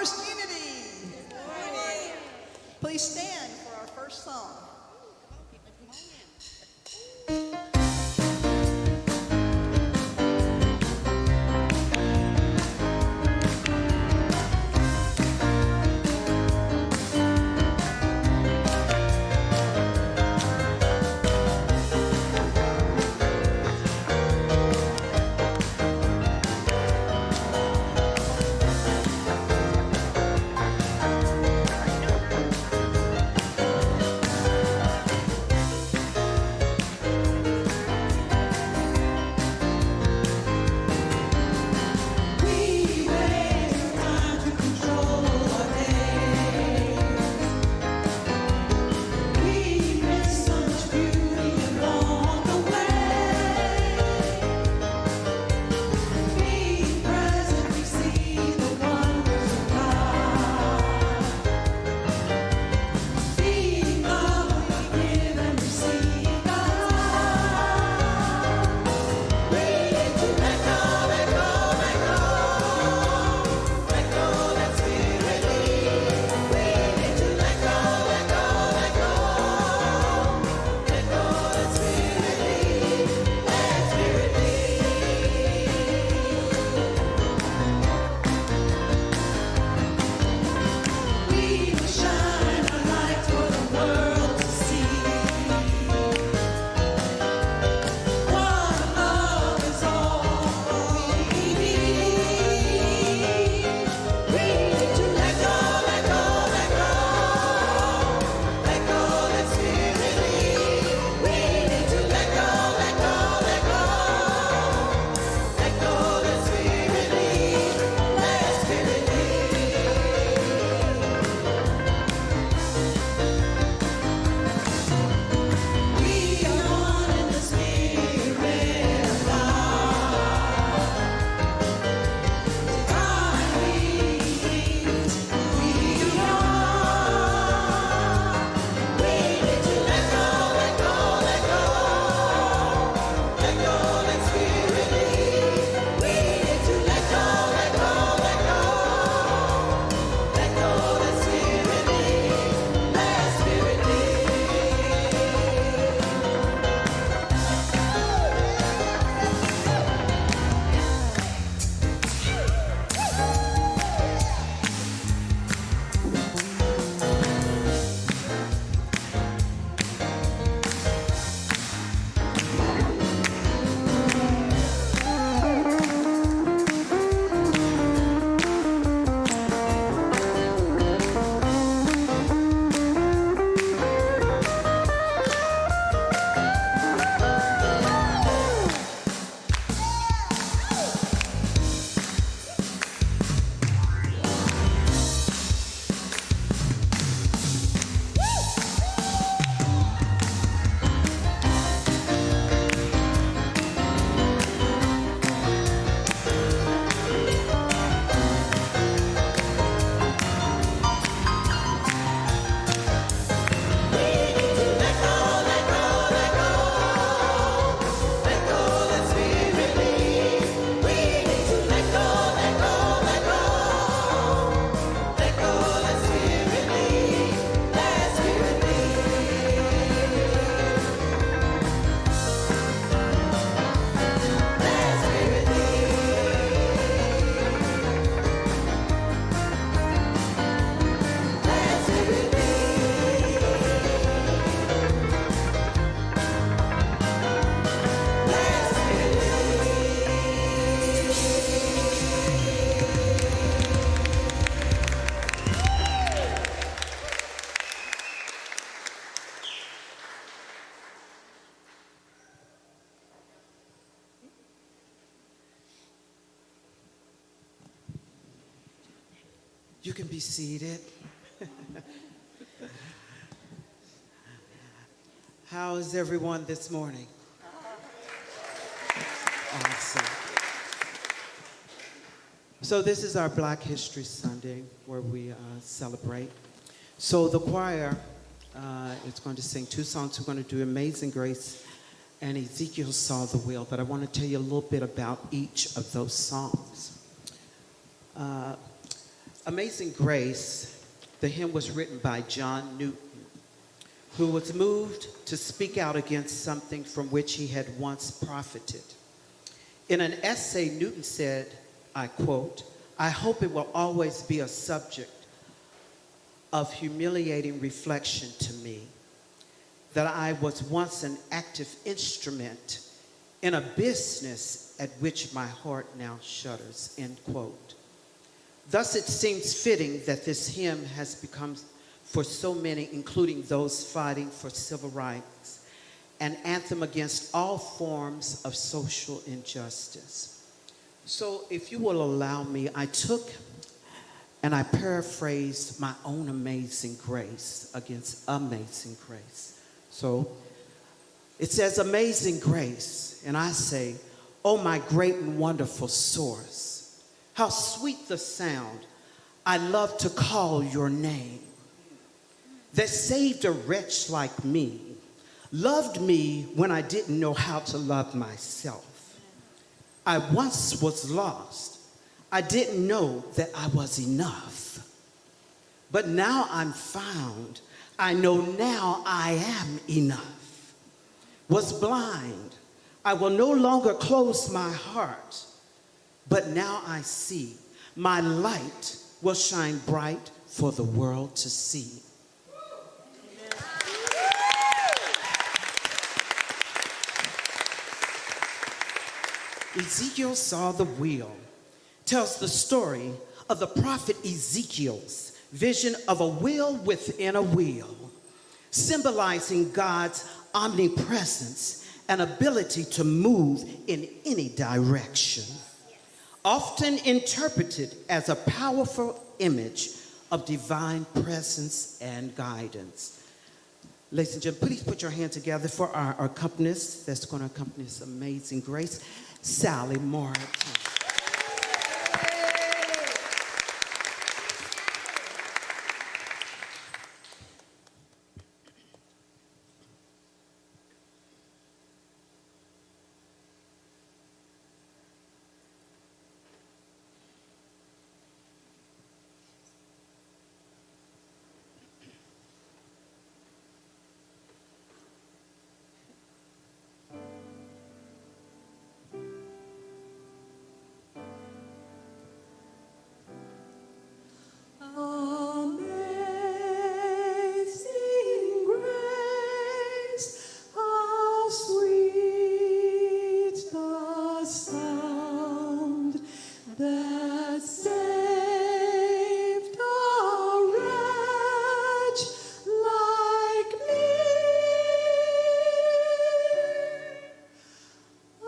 First Unity. Good morning. Please stand for our first song. You can be seated. How is everyone this morning? Awesome. So this is our Black History Sunday where we celebrate. So the choir is going to sing two songs. We're going to do Amazing Grace and Ezekiel Saw the Wheel, but I want to tell you a little bit about each of those songs. Amazing Grace, the hymn was written by John Newton, who was moved to speak out against something from which he had once profited. In an essay, Newton said, I quote, "I hope it will always be a subject of humiliating reflection to me that I was once an active instrument in a business at which my heart now shudders," end quote. Thus, it seems fitting that this hymn has become, for so many, including those fighting for civil rights, an anthem against all forms of social injustice. So, if you will allow me, I took and I paraphrased my own Amazing Grace against Amazing Grace. So, it says, "Amazing grace," and I say, "Oh, my great and wonderful source, how sweet the sound I love to call your name, that saved a wretch like me, loved me when I didn't know how to love myself. I once was lost. I didn't know that I was enough. But now I'm found. I know now I am enough. Was blind. I will no longer close my heart. But now I see. My light will shine bright for the world to see." Ezekiel saw the wheel. Tells the story of the prophet Ezekiel's vision of a wheel within a wheel, symbolizing God's omnipresence and ability to move in any direction, often interpreted as a powerful image of divine presence and guidance. Ladies and gentlemen, please put your hand together for our accompanist that's going to accompany this Amazing Grace, Sally Martin. Amazing grace, how sweet the sound that saved a wretch like me. I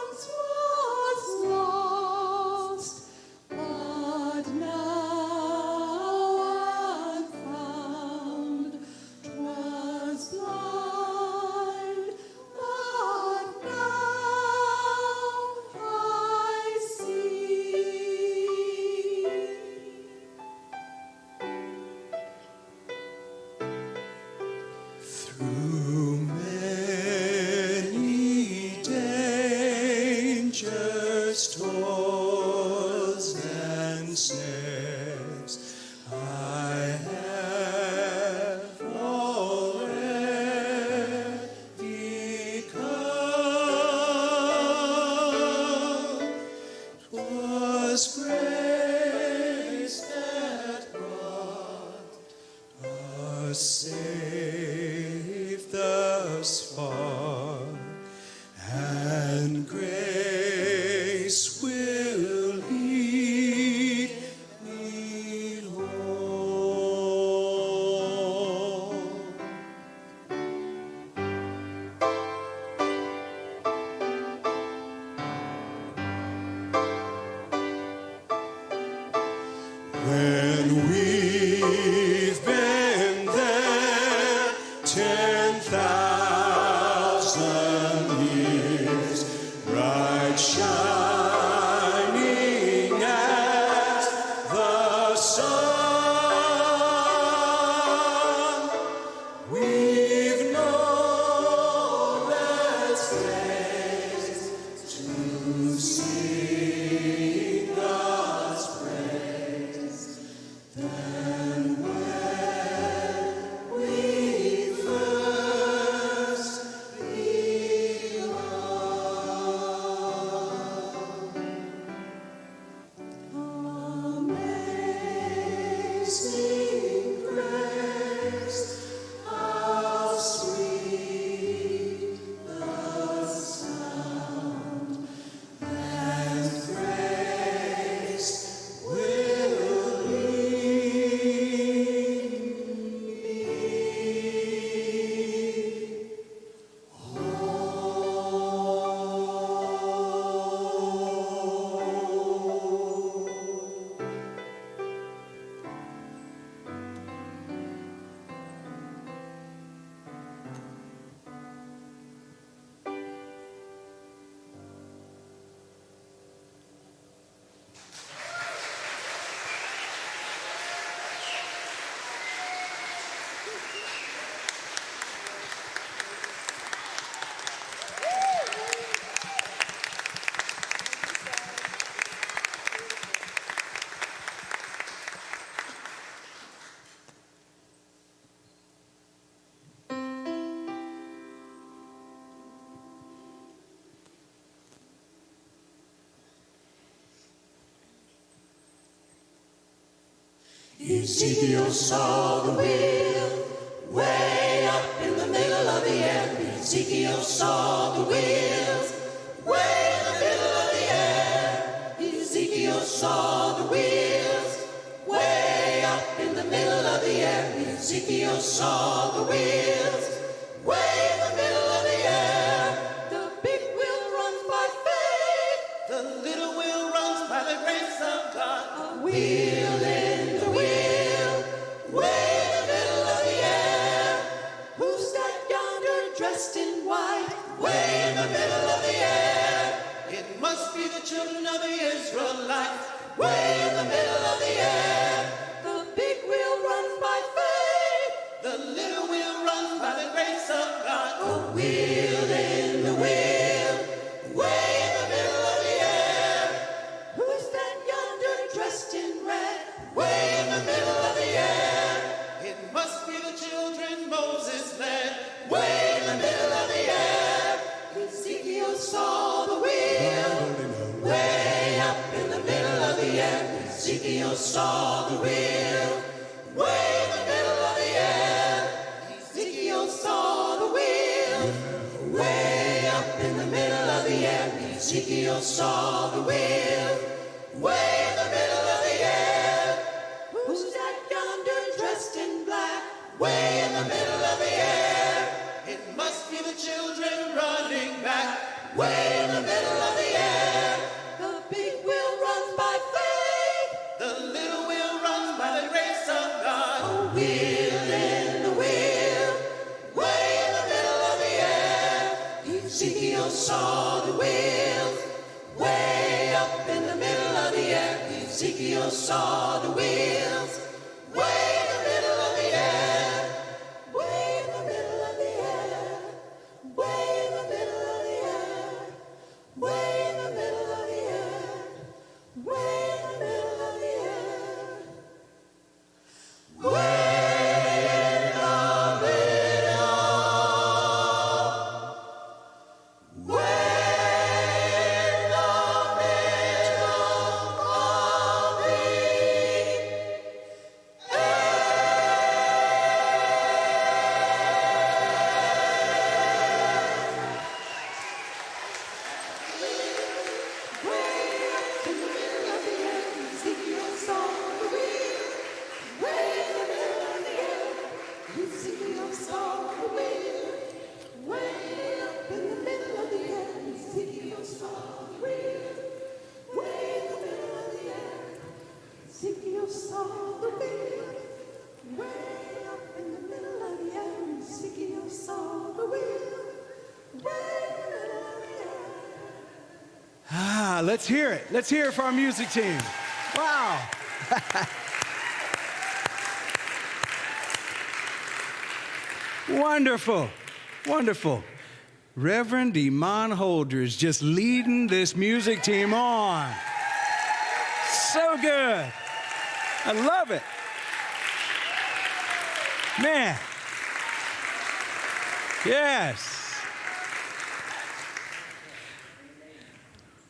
once was lost, but now I'm found. 'Twas blind, but now I see. Through many dangers, toils, and snares, I have already come. 'Twas grace that brought us safe thus far, and grace will lead me home. When we've been there 10,000 years, bright shining as the sun, we've no less days to sing the Ezekiel saw the wheel way up in the middle of the air. Ezekiel saw the wheels way in the middle of the air. Ezekiel saw the wheels way up in the middle of the air. Ezekiel saw the wheels way in the middle of the air. The big wheel runs by faith. The little wheel runs by the grace of God. A wheel in the wheel, way in the middle of the air. Who's that yonder dressed in white? Way in the middle of the air. It must be the children of the Israelites. Way in the middle of the air. The big wheel runs by faith. The little wheel runs by the grace of God. A wheel in the wheel, way in the middle of the air. Who's that yonder dressed in red? Way in the middle of the air. It must be the children Moses led. Way in the middle of the air. Ezekiel saw the wheel, Way up in the middle of the air. Ezekiel saw the wheel. Way in the middle of the air. Ezekiel saw the wheel. Way up in the middle of the air. Ezekiel saw the wheel. Way in the middle of the air. Who's that yonder dressed in black? Way in the middle of the air. It must be the children running back. Way in the middle of the air. The big wheel runs by faith. The little wheel runs by the grace of God. A wheel in the wheel, Way in the middle of the air. Ezekiel saw the wheels. Way up in the middle of the air. Ezekiel saw the wheels. Way in the middle of the air. Way in the middle of the air. Way in the middle of the air. Way in the middle of the air. Way in the middle of the air. Let's hear it. Let's hear it for our music team. Wow. Wonderful. Wonderful. Reverend Iman Holder is just leading this music team on. So good. I love it. Man. Yes.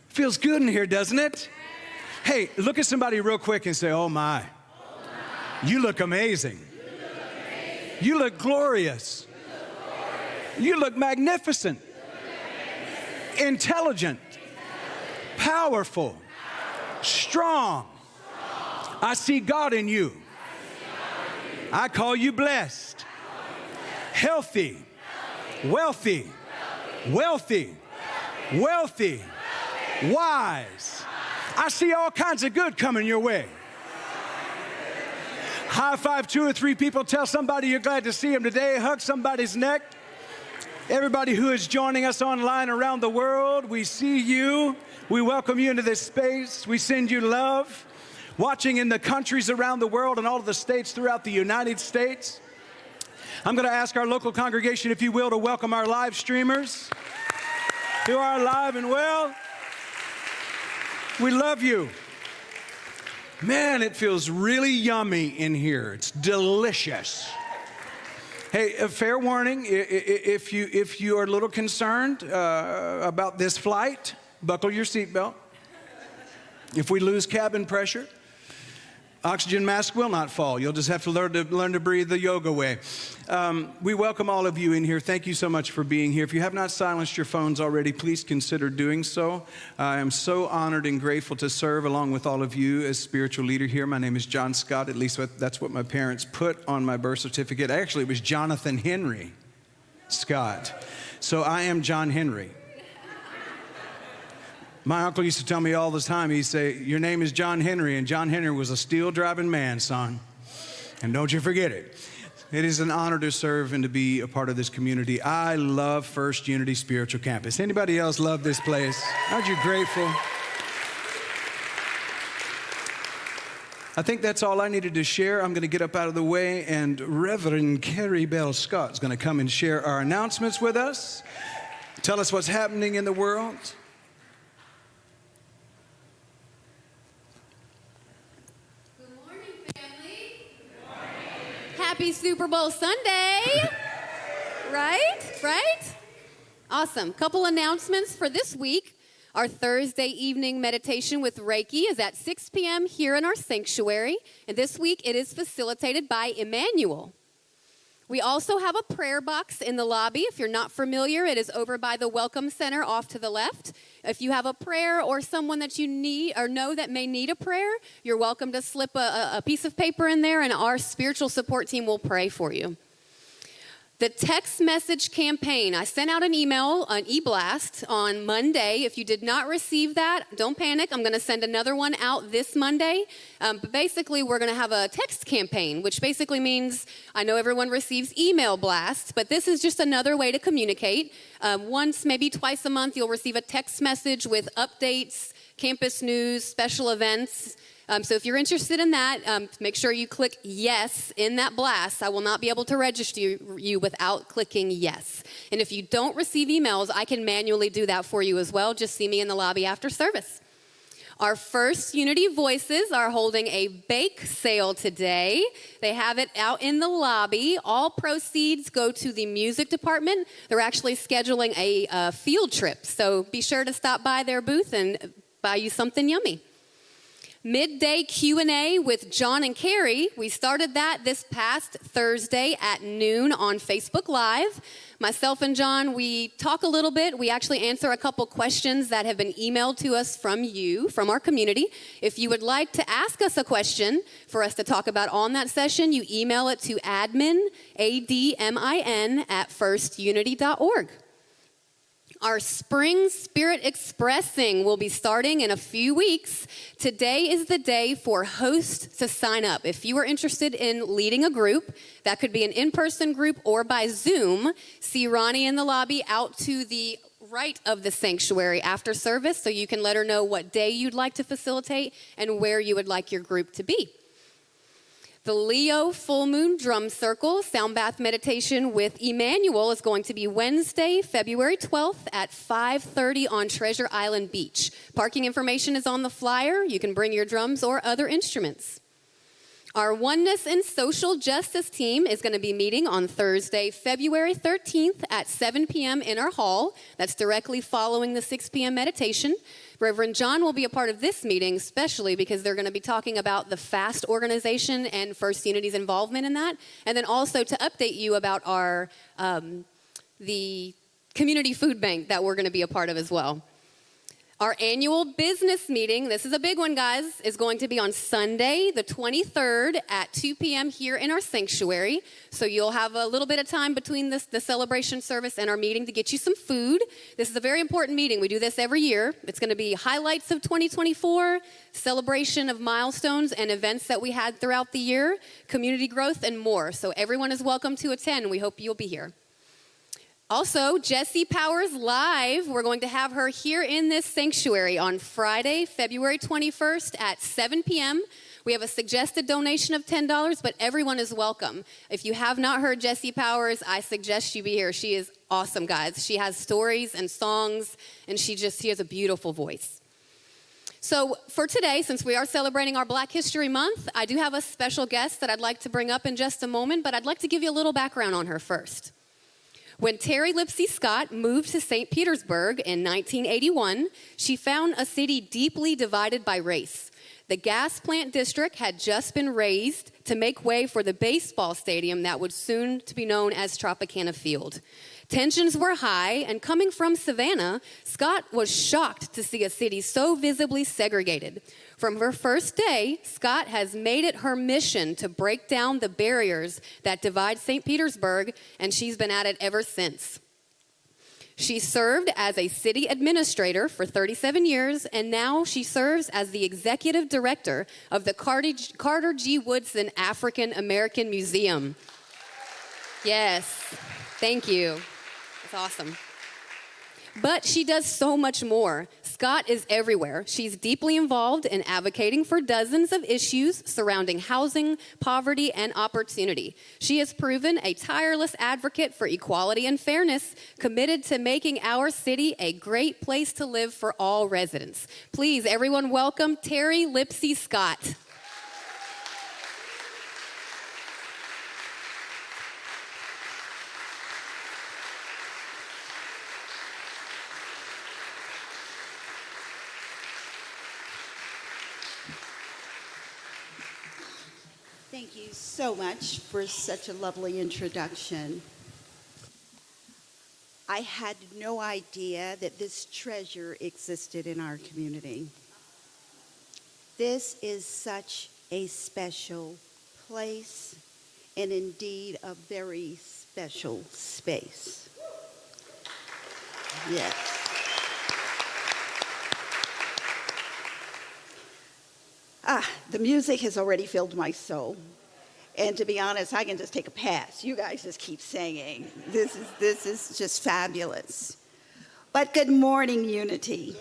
Feels good in here, doesn't it? Hey, look at somebody real quick and say, oh my. You look amazing. You look glorious. You look magnificent. Intelligent. Powerful. Strong. I see God in you. I call you blessed. Healthy. Wealthy. Wealthy. Wealthy. Wise. I see all kinds of good coming your way. High five 2 or 3 people. Tell somebody you're glad to see them today. Hug somebody's neck. Everybody who is joining us online around the world, we see you. We welcome you into this space. We send you love. Watching in the countries around the world and all of the states throughout the United States. I'm going to ask our local congregation, if you will, to welcome our live streamers who are alive and well. We love you. Man, it feels really yummy in here. It's delicious. Hey, a fair warning, if you are a little concerned about this flight, buckle your seatbelt. If we lose cabin pressure, Oxygen mask will not fall. You'll just have to learn to breathe the yoga way. We welcome all of you in here. Thank you so much for being here. If you have not silenced your phones already, please consider doing so. I am so honored and grateful to serve along with all of you as spiritual leader here. My name is John Scott. At least that's what my parents put on my birth certificate. Actually, it was Jonathan Henry Scott. So I am John Henry. My uncle used to tell me all the time, he'd say, your name is John Henry, and John Henry was a steel-driving man, son. And don't you forget it. It is an honor to serve and to be a part of this community. I love First Unity Spiritual Campus. Anybody else love this place? Aren't you grateful? I think that's all I needed to share. I'm going to get up out of the way, and Reverend Carrie Bell Scott is going to come and share our announcements with us, tell us what's happening in the world. Happy Super Bowl Sunday. Right? Awesome. Couple announcements for this week. Our Thursday evening meditation with Reiki is at 6 p.m. here in our sanctuary. And this week it is facilitated by Emmanuel. We also have a prayer box in the lobby. If you're not familiar, it is over by the Welcome Center off to the left. If you have a prayer or someone that you need or know that may need a prayer, you're welcome to slip a piece of paper in there, and our spiritual support team will pray for you. The text message campaign. I sent out an email, an e-blast on Monday. If you did not receive that, don't panic. I'm going to send another one out this Monday. But basically, we're going to have a text campaign, which basically means I know everyone receives email blasts, but this is just another way to communicate. Once, maybe twice a month, you'll receive a text message with updates, campus news, special events. So if you're interested in that, make sure you click yes in that blast. I will not be able to register you without clicking yes. And if you don't receive emails, I can manually do that for you as well. Just see me in the lobby after service. Our First Unity Voices are holding a bake sale today. They have it out in the lobby. All proceeds go to the music department. They're actually scheduling a field trip. So be sure to stop by their booth and buy you something yummy. Midday Q&A with John and Carrie. We started that this past Thursday at noon on Facebook Live. Myself and John, we talk a little bit. We actually answer a couple questions that have been emailed to us from you, from our community. If you would like to ask us a question for us to talk about on that session, you email it to admin, ADMIN, @firstunity.org. Our Spring Spirit Expressing will be starting in a few weeks. Today is the day for hosts to sign up. If you are interested in leading a group, that could be an in-person group or by Zoom, see Ronnie in the lobby out to the right of the sanctuary after service so you can let her know what day you'd like to facilitate and where you would like your group to be. The Leo Full Moon Drum Circle Sound Bath Meditation with Emmanuel is going to be Wednesday, February 12th at 5:30 on Treasure Island Beach. Parking information is on the flyer. You can bring your drums or other instruments. Our Oneness and Social Justice team is going to be meeting on Thursday, February 13th at 7 p.m. in our hall. That's directly following the 6 p.m. meditation. Reverend John will be a part of this meeting, especially because they're going to be talking about the FAST organization and First Unity's involvement in that, and then also to update you about our the community food bank that we're going to be a part of as well. Our annual business meeting, this is a big one, guys, is going to be on Sunday, the 23rd at 2 p.m. here in our sanctuary. So you'll have a little bit of time between the celebration service and our meeting to get you some food. This is a very important meeting. We do this every year. It's going to be highlights of 2024, celebration of milestones and events that we had throughout the year, community growth, and more. So everyone is welcome to attend. We hope you'll be here. Also, Jessie Powers Live, we're going to have her here in this sanctuary on Friday, February 21st at 7 p.m. We have a suggested donation of $10, but everyone is welcome. If you have not heard Jessie Powers, I suggest you be here. She is awesome, guys. She has stories and songs, and she has a beautiful voice. So for today, since we are celebrating our Black History Month, I do have a special guest that I'd like to bring up in just a moment, but I'd like to give you a little background on her first. When Terry Lipsey Scott moved to St. Petersburg in 1981, she found a city deeply divided by race. The gas plant district had just been raised to make way for the baseball stadium that would soon to be known as Tropicana Field. Tensions were high, and coming from Savannah, Scott was shocked to see a city so visibly segregated. From her first day, Scott has made it her mission to break down the barriers that divide St. Petersburg, and she's been at it ever since. She served as a city administrator for 37 years, and now she serves as the executive director of the Carter G. Woodson African American Museum. Yes, thank you. That's awesome. But she does so much more. Scott is everywhere. She's deeply involved in advocating for dozens of issues surrounding housing, poverty, and opportunity. She has proven a tireless advocate for equality and fairness, committed to making our city a great place to live for all residents. Please, everyone, welcome Terry Lipsy Scott. Thank you so much for such a lovely introduction. I had no idea that this treasure existed in our community. This is such a special place and indeed a very special space. Yes. The music has already filled my soul. And to be honest, I can just take a pass. You guys just keep singing. This is just fabulous. But good morning, Unity.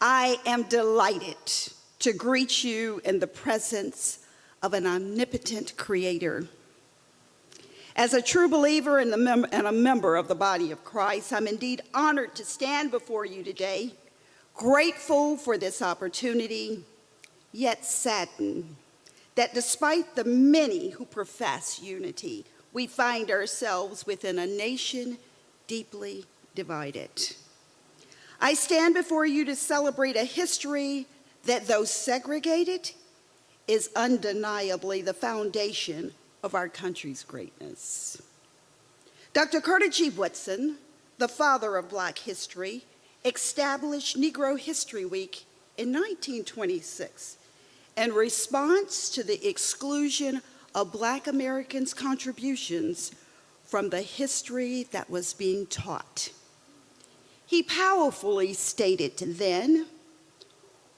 I am delighted to greet you in the presence of an omnipotent creator. As a true believer and a member of the body of Christ, I'm indeed honored to stand before you today, grateful for this opportunity, yet saddened that despite the many who profess unity, we find ourselves within a nation deeply divided. I stand before you to celebrate a history that, though segregated, is undeniably the foundation of our country's greatness. Dr. Carter G. Woodson, the father of Black history, established Negro History Week in 1926 in response to the exclusion of Black Americans' contributions from the history that was being taught. He powerfully stated then,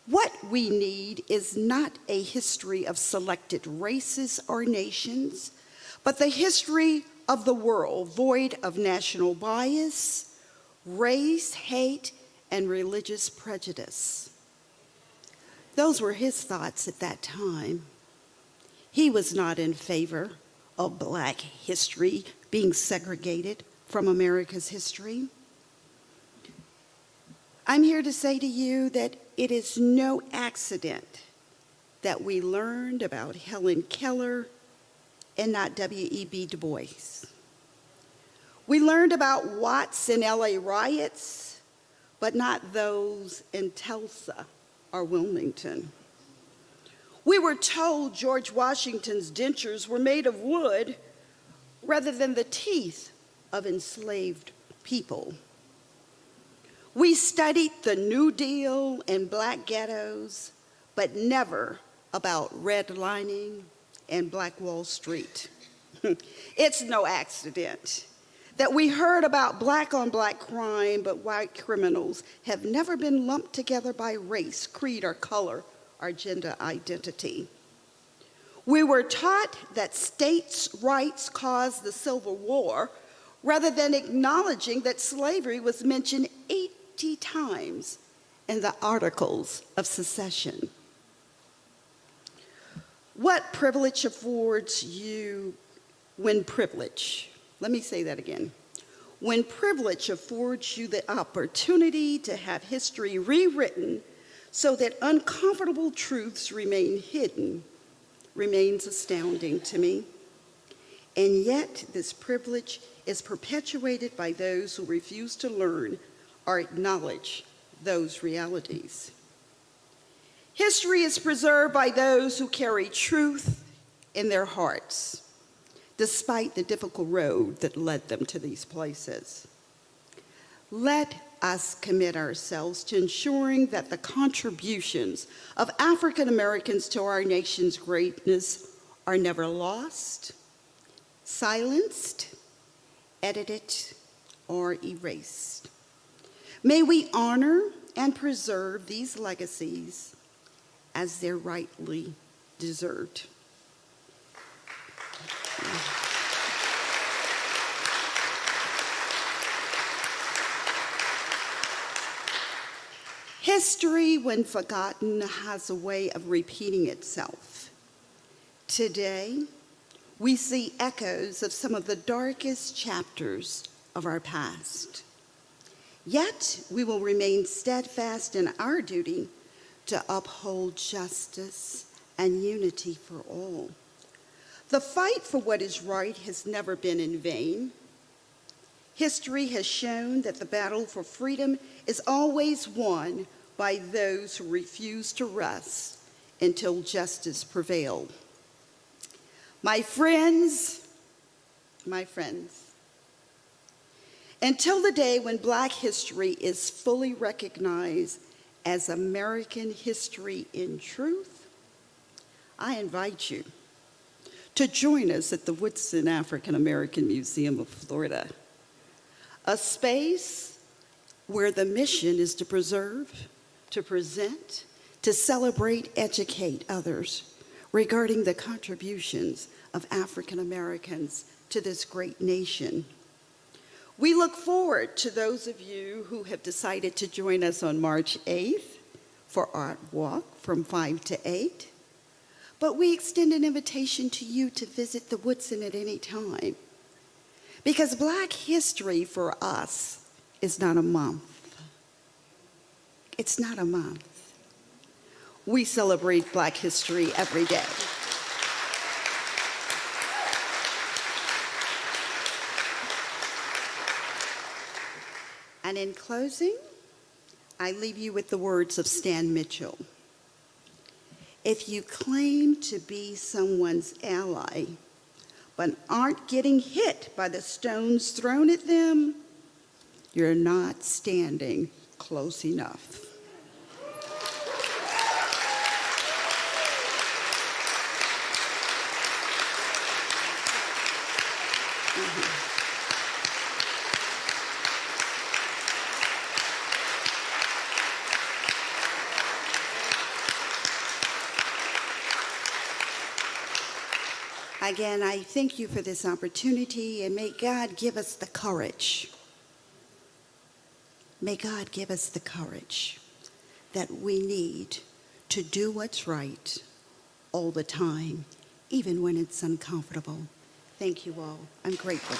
"What we need is not a history of selected races or nations, but the history of the world, void of national bias, race, hate, and religious prejudice." Those were his thoughts at that time. He was not in favor of Black history being segregated from America's history. I'm here to say to you that it is no accident that we learned about Helen Keller and not W.E.B. Du Bois. We learned about Watts and LA riots, but not those in Tulsa or Wilmington. We were told George Washington's dentures were made of wood rather than the teeth of enslaved people. We studied the New Deal and Black ghettos, but never about redlining and Black Wall Street. It's no accident that we heard about Black-on-Black crime, but white criminals have never been lumped together by race, creed, or color, or gender identity. We were taught that states' rights caused the Civil War, rather than acknowledging that slavery was mentioned 80 times in the Articles of Secession. What privilege affords you when privilege? Let me say that again. When privilege affords you the opportunity to have history rewritten so that uncomfortable truths remain hidden, remains astounding to me. And yet, this privilege is perpetuated by those who refuse to learn or acknowledge those realities. History is preserved by those who carry truth in their hearts, despite the difficult road that led them to these places. Let us commit ourselves to ensuring that the contributions of African Americans to our nation's greatness are never lost, silenced, edited, or erased. May we honor and preserve these legacies as they're rightly deserved. History, when forgotten, has a way of repeating itself. Today, we see echoes of some of the darkest chapters of our past. Yet, we will remain steadfast in our duty to uphold justice and unity for all. The fight for what is right has never been in vain. History has shown that the battle for freedom is always won by those who refuse to rest until justice prevails. My friends, until the day when Black history is fully recognized as American history in truth, I invite you to join us at the Woodson African American Museum of Florida, a space where the mission is to preserve, to present, to celebrate, educate others regarding the contributions of African Americans to this great nation. We look forward to those of you who have decided to join us on March 8th for Art Walk from 5 to 8. But we extend an invitation to you to visit the Woodson at any time. Because Black history for us is not a month. It's not a month. We celebrate Black history every day. And in closing, I leave you with the words of Stan Mitchell. If you claim to be someone's ally, but aren't getting hit by the stones thrown at them, you're not standing close enough. Again, I thank you for this opportunity, and may God give us the courage. May God give us the courage that we need to do what's right all the time, even when it's uncomfortable. Thank you all. I'm grateful.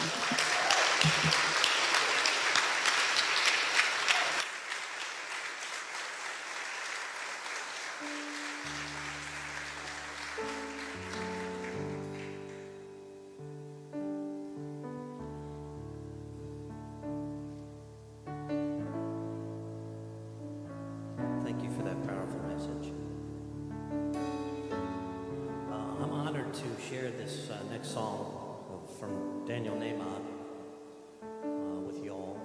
Thank you for that powerful message. I'm honored to share this next song from Daniel Nahmod with y'all.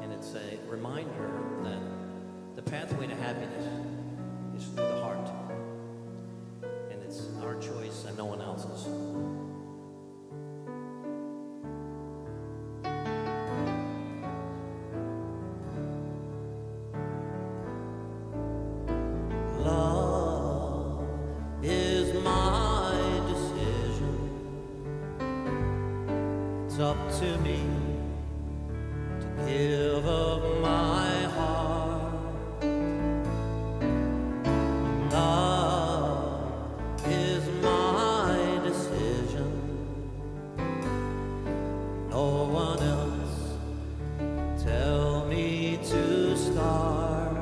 And it's a reminder that the pathway to happiness is through the heart. And it's our choice and no one else's. Love is my decision. It's up to me to give up my heart. Love is my decision. No one else tell me to start.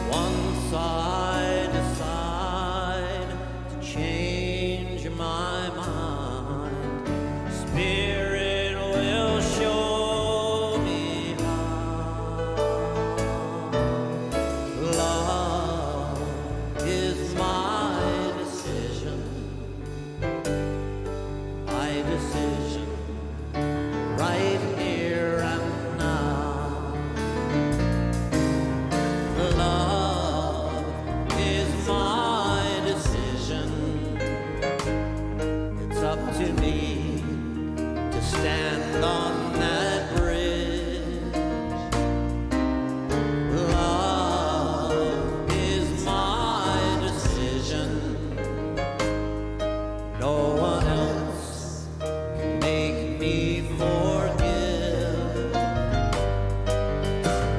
Once I decide to change my mind, Spirit will show me how. decision right here and now. Love is my decision. It's up to me to stand on that bridge. Love is my decision. No one else can make me forgive.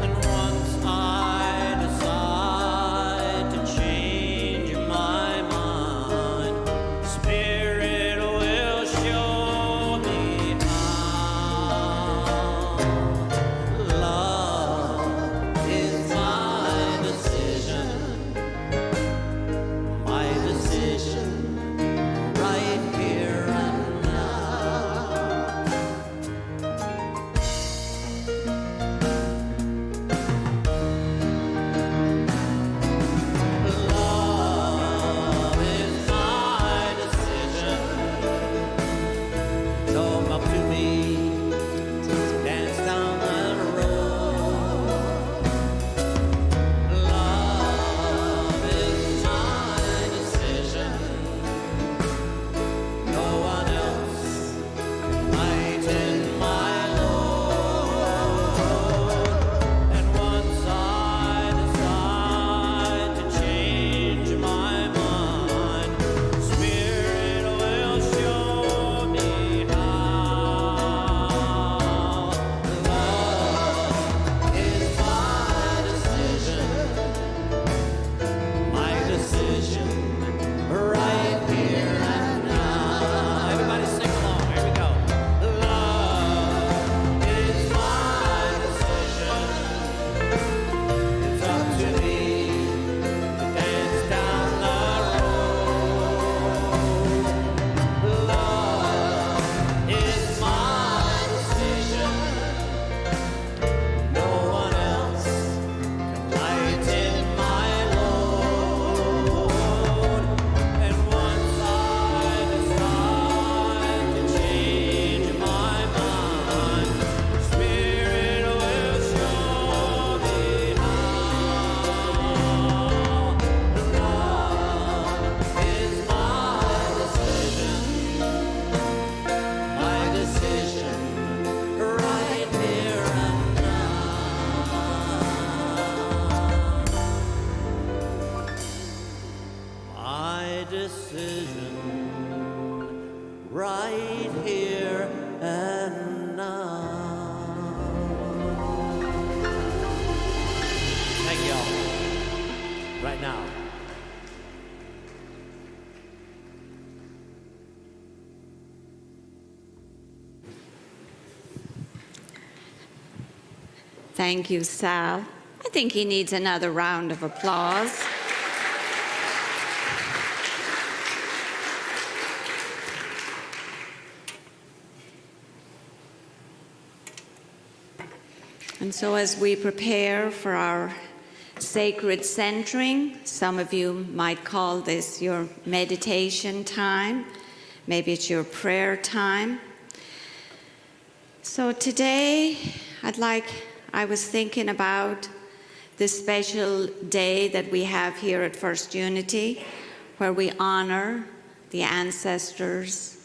And once I decide to change my mind, Spirit will show me how. Love is my decision. My decision right here and now. Love is my decision. So up to me to dance down that road. Love is my decision. No one else can lighten my load. And once I decide to change my mind, Spirit will show me how. Love is my decision right here and now. Everybody sing along. Here we go. Love is my decision. It's up to me to dance down the road. Love is my decision. No one else can lighten my load. And once I decide to change my mind, Spirit will show me how. Love is my decision right here and now. My decision right here and now. Thank y'all. Right now. Thank you, Sal. I think he needs another round of applause. And so as we prepare for our sacred centering, some of you might call this your meditation time. Maybe it's your prayer time. So today, I was thinking about this special day that we have here at First Unity, where we honor the ancestors,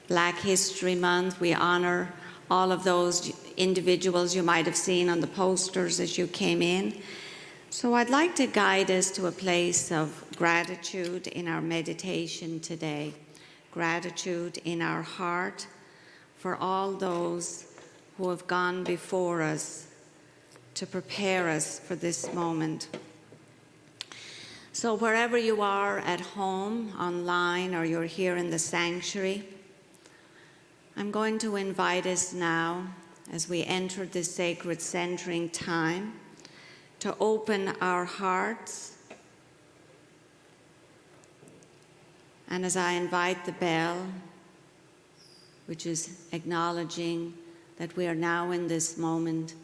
Black History Month. We honor all of those individuals you might have seen on the posters as you came in. So I'd like to guide us to a place of gratitude in our meditation today, gratitude in our heart for all those who have gone before us to prepare us for this moment. So wherever you are at home, online, or you're here in the sanctuary, I'm going to invite us now, as we enter this sacred centering time, to open our hearts. And as I invite the bell, which is acknowledging that we are now in this moment,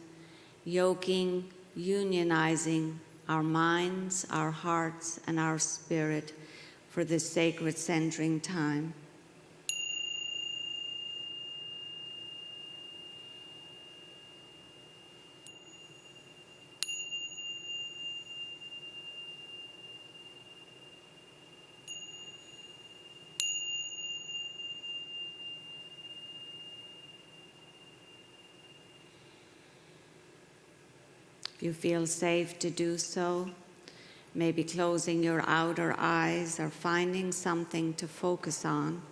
yoking, unionizing our minds, our hearts, and our spirit for this sacred centering time. If you feel safe to do so, maybe closing your outer eyes or finding something to focus on.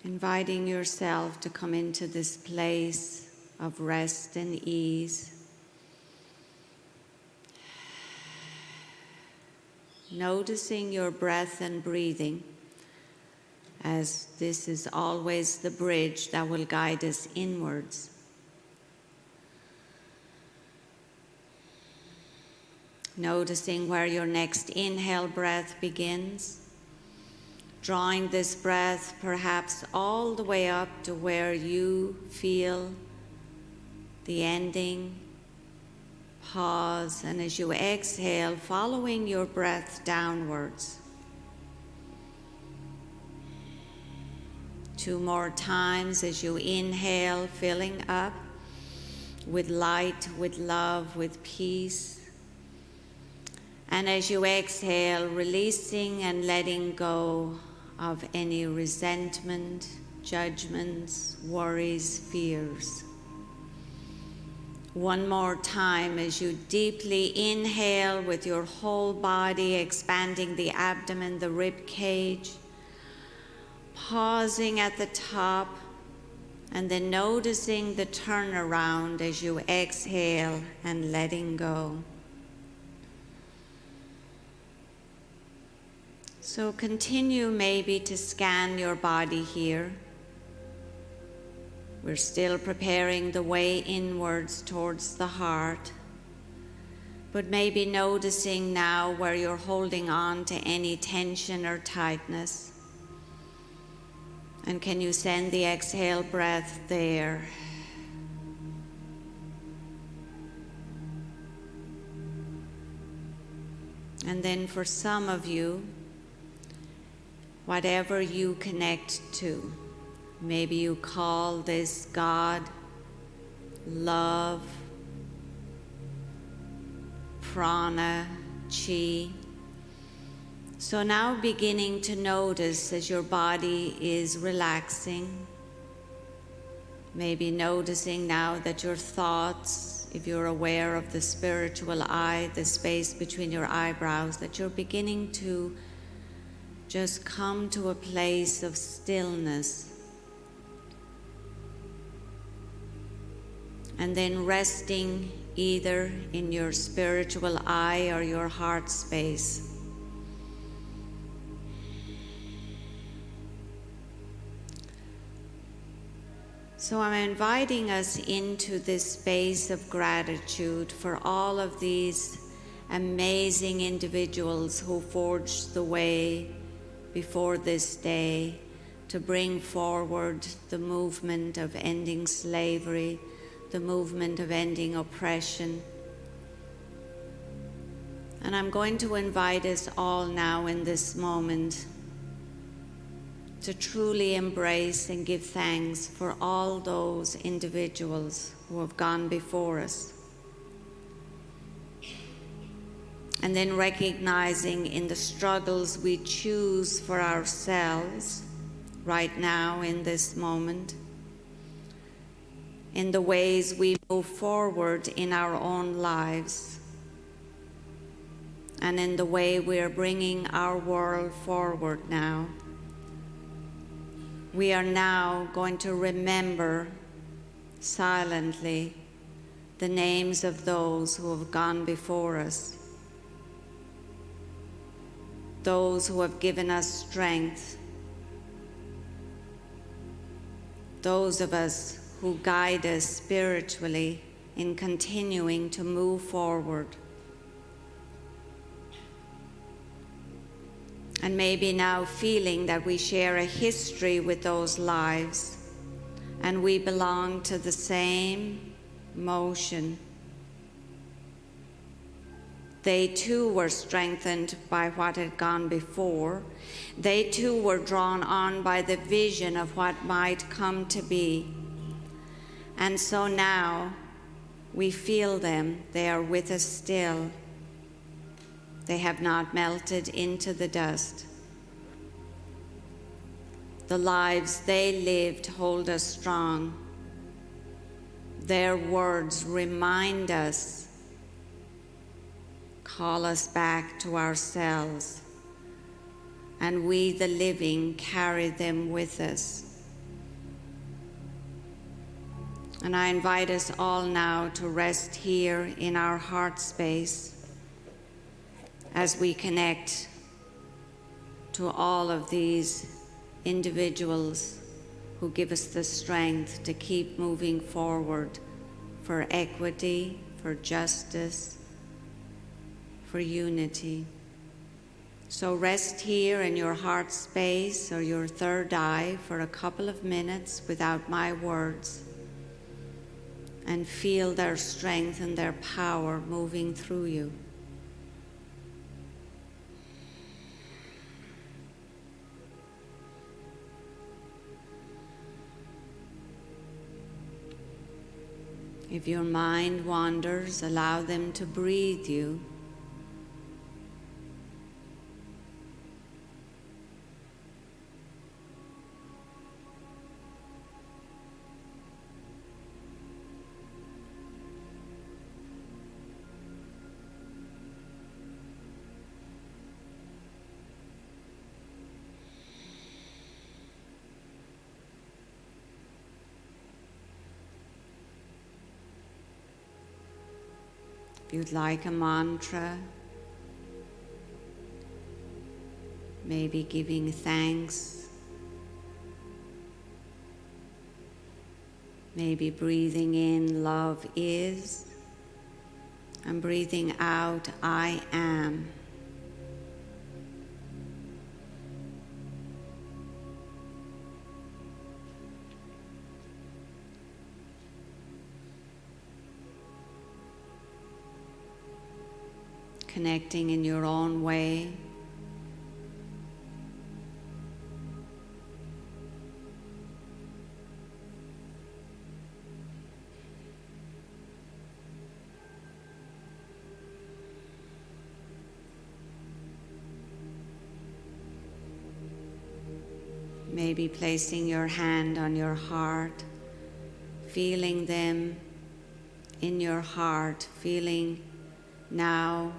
Inviting yourself to come into this place of rest and ease. Noticing your breath and breathing, as this is always the bridge that will guide us inwards. Noticing where your next inhale breath begins, drawing this breath perhaps all the way up to where you feel the ending. Pause, and as you exhale, following your breath downwards. 2 more times as you inhale, filling up with light, with love, with peace. And as you exhale, releasing and letting go of any resentment, judgments, worries, fears. 1 more time as you deeply inhale with your whole body, expanding the abdomen, the rib cage, pausing at the top, and then noticing the turnaround as you exhale and letting go. So continue maybe to scan your body here. We're still preparing the way inwards towards the heart, but maybe noticing now where you're holding on to any tension or tightness. And can you send the exhale breath there? And then for some of you, whatever you connect to, maybe you call this God, love, prana, chi. So now beginning to notice as your body is relaxing, maybe noticing now that your thoughts, if you're aware of the spiritual eye, the space between your eyebrows, that you're beginning to just come to a place of stillness. And then resting either in your spiritual eye or your heart space. So I'm inviting us into this space of gratitude for all of these amazing individuals who forged the way before this day to bring forward the movement of ending slavery, the movement of ending oppression. And I'm going to invite us all now in this moment to truly embrace and give thanks for all those individuals who have gone before us. And then recognizing in the struggles we choose for ourselves right now in this moment, in the ways we move forward in our own lives, and in the way we are bringing our world forward now. We are now going to remember silently the names of those who have gone before us, those who have given us strength, those of us who guide us spiritually in continuing to move forward. And maybe now feeling that we share a history with those lives and we belong to the same motion. They too were strengthened by what had gone before. They too were drawn on by the vision of what might come to be. And so now we feel them. They are with us still. They have not melted into the dust. The lives they lived hold us strong. their words remind us, call us back to ourselves, and we, the living, carry them with us. And I invite us all now to rest here in our heart space as we connect to all of these individuals who give us the strength to keep moving forward for equity, for justice, for unity. So rest here in your heart space or your third eye for a couple of minutes without my words, and feel their strength and their power moving through you. If your mind wanders, allow them to breathe you. If you'd like a mantra, maybe giving thanks, maybe breathing in love is, and breathing out I am. Connecting in your own way. Maybe placing your hand on your heart, feeling them in your heart, feeling now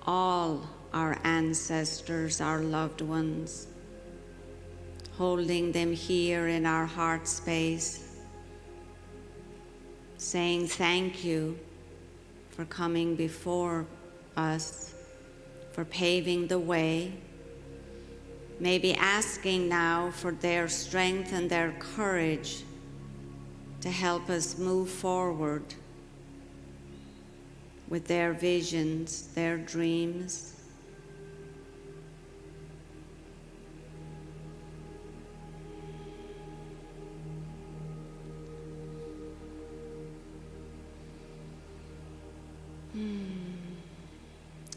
all our ancestors, our loved ones, holding them here in our heart space, saying thank you for coming before us, for paving the way, maybe asking now for their strength and their courage to help us move forward with their visions, their dreams.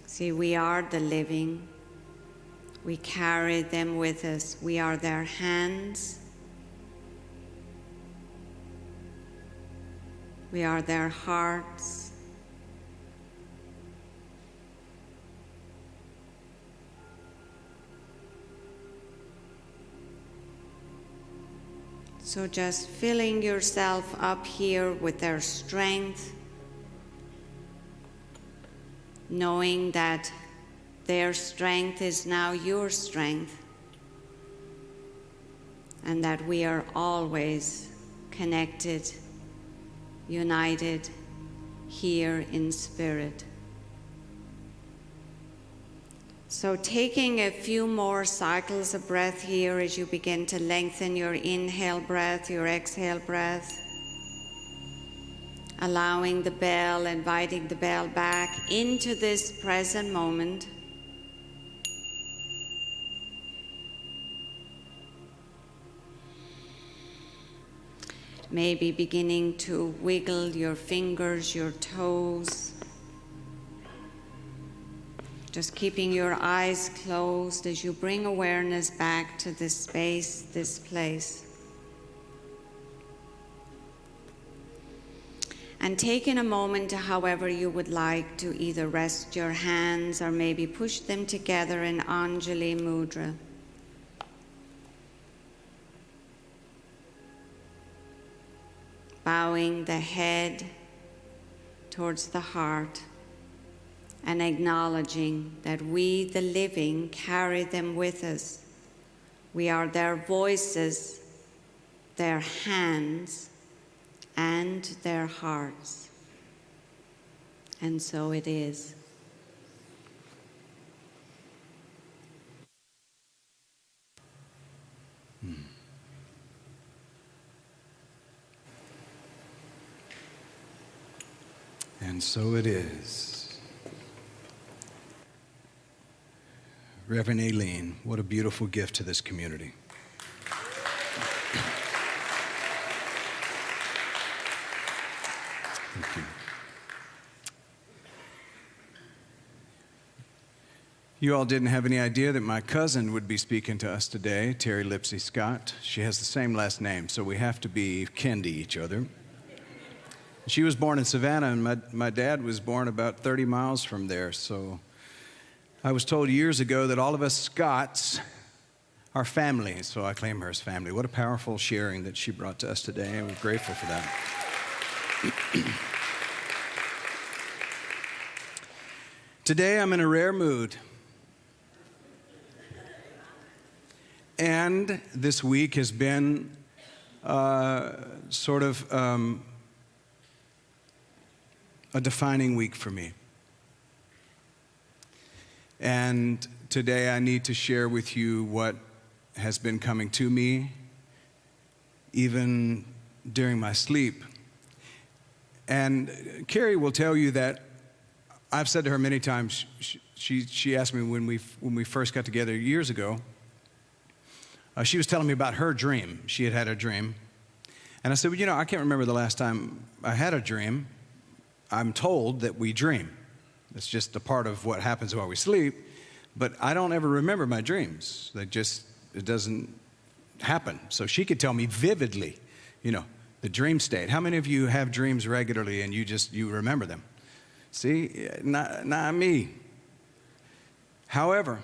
See, we are the living. We carry them with us. We are their hands. We are their hearts. So just filling yourself up here with their strength, knowing that their strength is now your strength, and that we are always connected, united here in spirit. So taking a few more cycles of breath here as you begin to lengthen your inhale breath, your exhale breath, allowing the bell, inviting the bell back into this present moment. Maybe beginning to wiggle your fingers, your toes. Just keeping your eyes closed as you bring awareness back to this space, this place. And taking a moment to, however you would like, to either rest your hands or maybe push them together in Anjali Mudra. bowing the head towards the heart and acknowledging that we, the living, carry them with us. We are their voices, their hands, and their hearts. And so it is. And so it is. Reverend Aileen, what a beautiful gift to this community. Thank you. You all didn't have any idea that my cousin would be speaking to us today, Terry Lipsy Scott. She has the same last name, so we have to be kin to each other. She was born in Savannah, and my dad was born about 30 miles from there. So I was told years ago that all of us Scots are family, so I claim her as family. What a powerful sharing that she brought to us today, and we're grateful for that. Today I'm in a rare mood. And this week has been sort of a defining week for me. And today I need to share with you what has been coming to me, even during my sleep. And Carrie will tell you that I've said to her many times, she asked me when we first got together years ago, she was telling me about her dream. She had had a dream. And I said, well, I can't remember the last time I had a dream. I'm told that we dream. It's just a part of what happens while we sleep. But I don't ever remember my dreams. It doesn't happen. So she could tell me vividly, the dream state. How many of you have dreams regularly and you remember them? See, not me. However,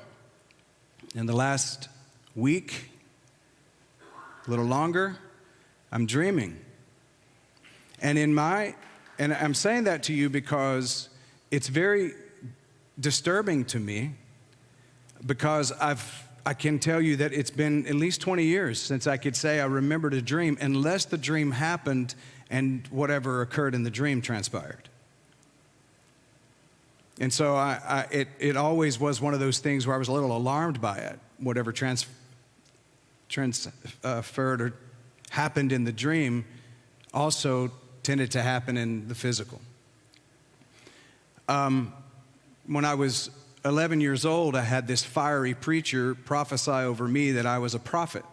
in the last week, a little longer, I'm dreaming. And I'm saying that to you because it's very disturbing to me, because I can tell you that it's been at least 20 years since I could say I remembered a dream, unless the dream happened and whatever occurred in the dream transpired. And so it always was one of those things where I was a little alarmed by it. Whatever transferred or happened in the dream also tended to happen in the physical. When I was 11 years old, I had this fiery preacher prophesy over me that I was a prophet.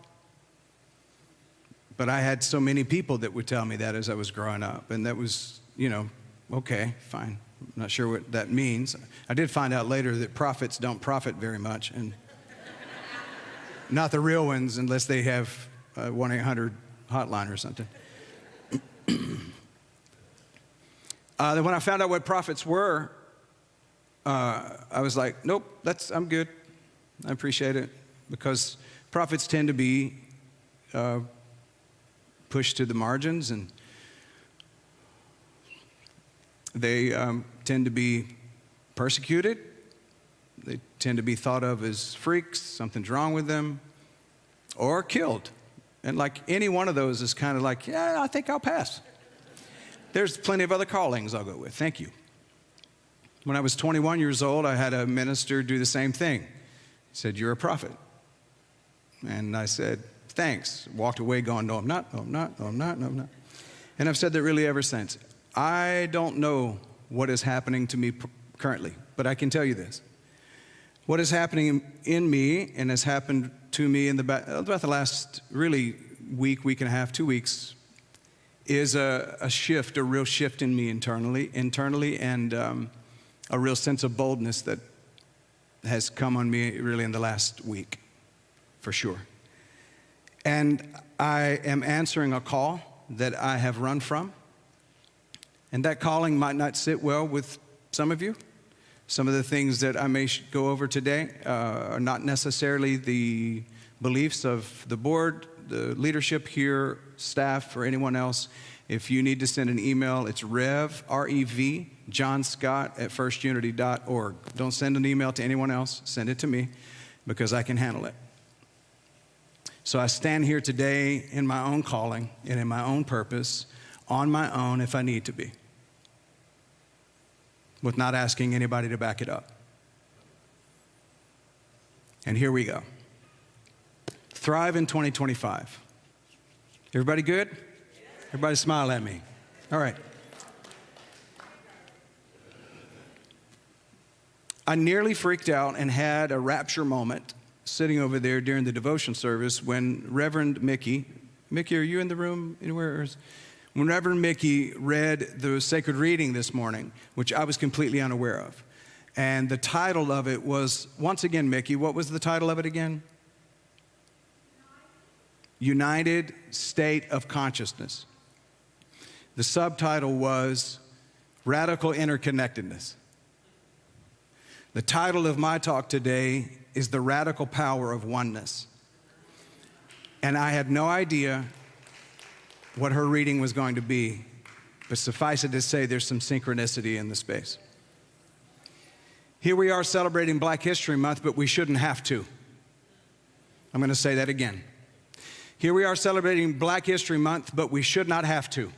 But I had so many people that would tell me that as I was growing up. And that was, okay, fine. I'm not sure what that means. I did find out later that prophets don't profit very much. And not the real ones, unless they have a 1-800 hotline or something. Then when I found out what prophets were, I was like, nope, I'm good. I appreciate it. Because prophets tend to be pushed to the margins, and they tend to be persecuted. They tend to be thought of as freaks, something's wrong with them, or killed. And like any one of those is kind of like, yeah, I think I'll pass. There's plenty of other callings I'll go with. Thank you. When I was 21 years old, I had a minister do the same thing. He said, you're a prophet. And I said, thanks. Walked away going, no, I'm not, no, I'm not, no, I'm not, no, I'm not. And I've said that really ever since. I don't know what is happening to me currently, but I can tell you this. What is happening in me and has happened to me in about the last really week and a half, 2 weeks, is a shift, a real shift in me internally, and a real sense of boldness that has come on me really in the last week, for sure. And I am answering a call that I have run from. And that calling might not sit well with some of you. Some of the things that I may go over today are not necessarily the beliefs of the board the leadership here, staff, or anyone else, if you need to send an email, it's Rev, R-E-V, John Scott at firstunity.org. Don't send an email to anyone else. Send it to me because I can handle it. So I stand here today in my own calling and in my own purpose, on my own if I need to be, with not asking anybody to back it up. And here we go. Thrive in 2025. Everybody good? Everybody smile at me. All right. I nearly freaked out and had a rapture moment sitting over there during the devotion service when Reverend Mickey, are you in the room anywhere? When Reverend Mickey read the sacred reading this morning, which I was completely unaware of. And the title of it was, once again, Mickey, what was the title of it again? United State of Consciousness. The subtitle was Radical Interconnectedness. The title of my talk today is The Radical Power of Oneness. And I had no idea what her reading was going to be, but suffice it to say there's some synchronicity in the space. Here we are celebrating Black History Month, but we shouldn't have to. I'm going to say that again. Here we are celebrating Black History Month, but we should not have to.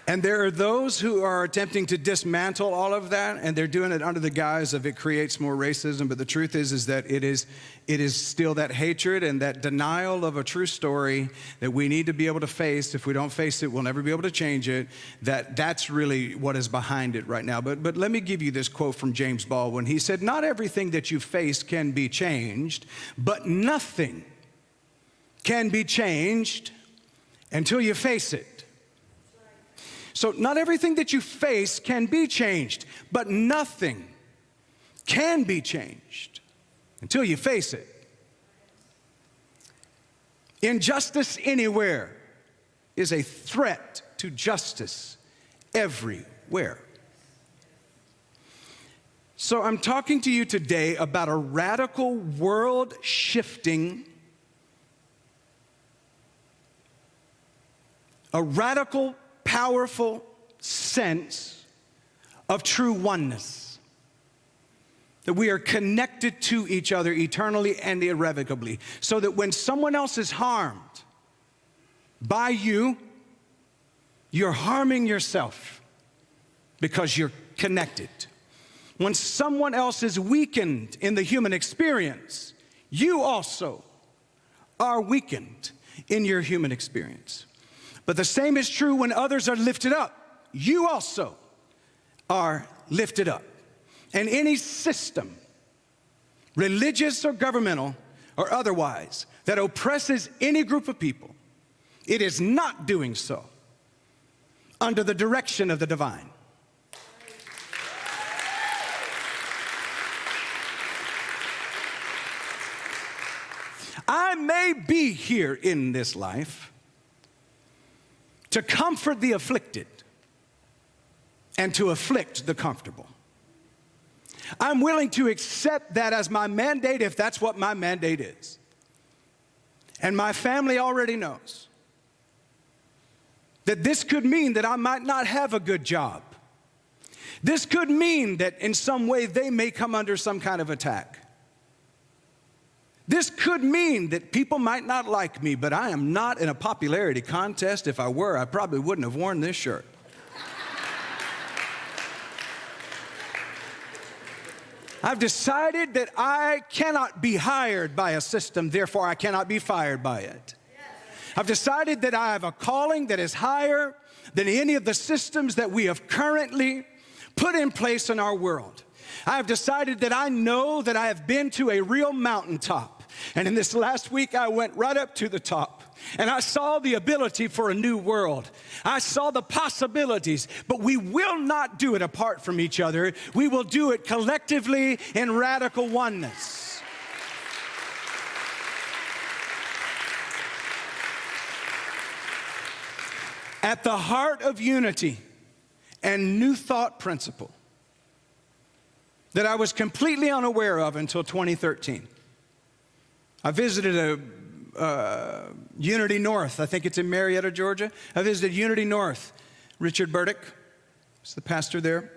And there are those who are attempting to dismantle all of that, and they're doing it under the guise of it creates more racism. But the truth is that it is still that hatred and that denial of a true story that we need to be able to face. If we don't face it, we'll never be able to change it. That's really what is behind it right now. But let me give you this quote from James Baldwin. He said, "Not everything that you face can be changed, but nothing can be changed until you face it." So not everything that you face can be changed, but nothing can be changed until you face it. Injustice anywhere is a threat to justice everywhere. So I'm talking to you today about a radical world-shifting, a radical powerful sense of true oneness, that we are connected to each other eternally and irrevocably, so that when someone else is harmed by you, you're harming yourself because you're connected. When someone else is weakened in the human experience, you also are weakened in your human experience. But the same is true when others are lifted up. You also are lifted up. And any system, religious or governmental or otherwise, that oppresses any group of people, it is not doing so under the direction of the divine. I may be here in this life to comfort the afflicted and to afflict the comfortable. I'm willing to accept that as my mandate if that's what my mandate is. And my family already knows that this could mean that I might not have a good job. This could mean that in some way they may come under some kind of attack. This could mean that people might not like me, but I am not in a popularity contest. If I were, I probably wouldn't have worn this shirt. I've decided that I cannot be hired by a system, therefore I cannot be fired by it. I've decided that I have a calling that is higher than any of the systems that we have currently put in place in our world. I have decided that I know that I have been to a real mountaintop. And in this last week, I went right up to the top, and I saw the ability for a new world. I saw the possibilities, but we will not do it apart from each other. We will do it collectively in radical oneness. At the heart of unity and new thought principle that I was completely unaware of until 2013. I visited Unity North. I think it's in Marietta, Georgia. I visited Unity North. Richard Burdick is the pastor there,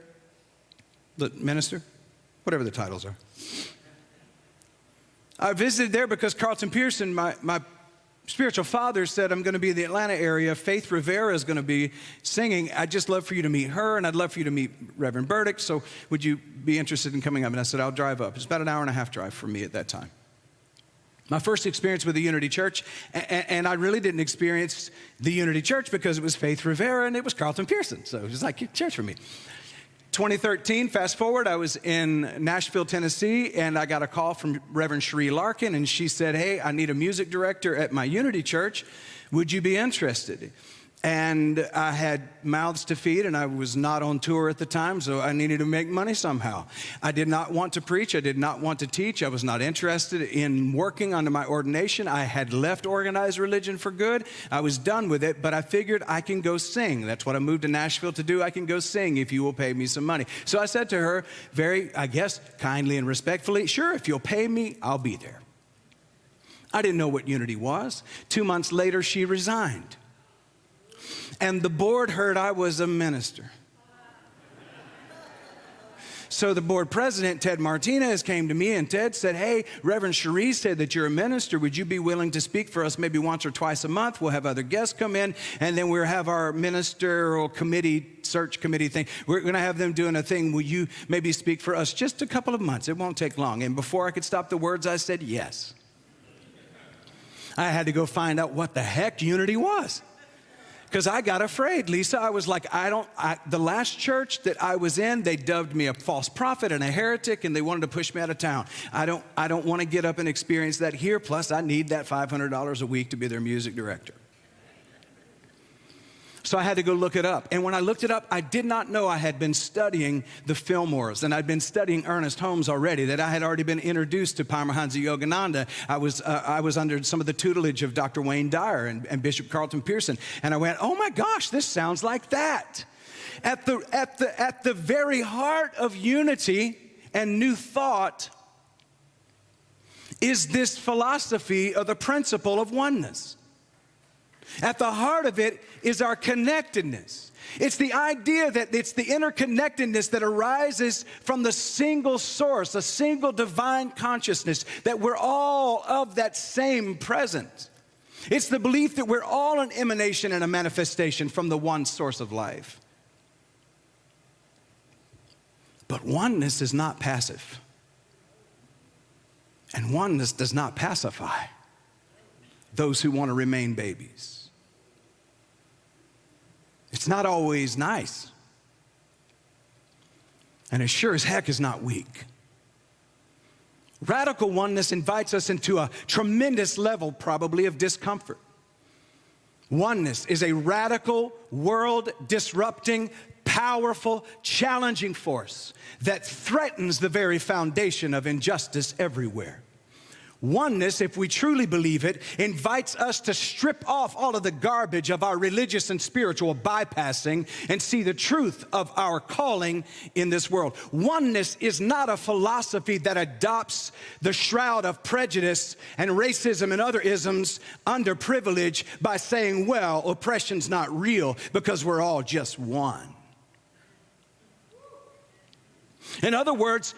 the minister, whatever the titles are. I visited there because Carlton Pearson, my spiritual father, said, I'm going to be in the Atlanta area. Faith Rivera is going to be singing. I'd just love for you to meet her, and I'd love for you to meet Reverend Burdick. So would you be interested in coming up? And I said, I'll drive up. It's about an hour and a half drive from me at that time. My first experience with the Unity Church, and I really didn't experience the Unity Church because it was Faith Rivera and it was Carlton Pearson. So it was like church for me. 2013, fast forward, I was in Nashville, Tennessee, and I got a call from Reverend Cherie Larkin, and she said, hey, I need a music director at my Unity Church. Would you be interested? And I had mouths to feed, and I was not on tour at the time, so I needed to make money somehow. I did not want to preach. I did not want to teach. I was not interested in working under my ordination. I had left organized religion for good. I was done with it, but I figured I can go sing. That's what I moved to Nashville to do. I can go sing if you will pay me some money. So I said to her, very, I guess, kindly and respectfully, sure, if you'll pay me, I'll be there. I didn't know what Unity was. 2 months later, she resigned. And the board heard I was a minister. So the board president, Ted Martinez, came to me, and Ted said, hey, Reverend Cherie said that you're a minister. Would you be willing to speak for us maybe once or twice a month? We'll have other guests come in, and then we'll have our ministerial committee, search committee thing. We're going to have them doing a thing. Will you maybe speak for us just a couple of months? It won't take long. And before I could stop the words, I said yes. I had to go find out what the heck Unity was. Because I got afraid, Lisa. I was like, the last church that I was in, they dubbed me a false prophet and a heretic, and they wanted to push me out of town. I don't want to get up and experience that here. Plus, I need that $500 a week to be their music director. So I had to go look it up. And when I looked it up, I did not know I had been studying the Fillmores, and I'd been studying Ernest Holmes already, that I had already been introduced to Paramahansa Yogananda. I was under some of the tutelage of Dr. Wayne Dyer and Bishop Carlton Pearson. And I went, oh my gosh, this sounds like that. At the very heart of unity and new thought is this philosophy of the principle of oneness. At the heart of it is our connectedness. It's the idea that it's the interconnectedness that arises from the single source, a single divine consciousness, that we're all of that same presence. It's the belief that we're all an emanation and a manifestation from the one source of life. But oneness is not passive. And oneness does not pacify those who want to remain babies. It's not always nice. And it sure as heck is not weak. Radical oneness invites us into a tremendous level, probably, of discomfort. Oneness is a radical, world-disrupting, powerful, challenging force that threatens the very foundation of injustice everywhere. Oneness, if we truly believe it, invites us to strip off all of the garbage of our religious and spiritual bypassing and see the truth of our calling in this world. Oneness is not a philosophy that adopts the shroud of prejudice and racism and other isms under privilege by saying, well, oppression's not real because we're all just one. In other words,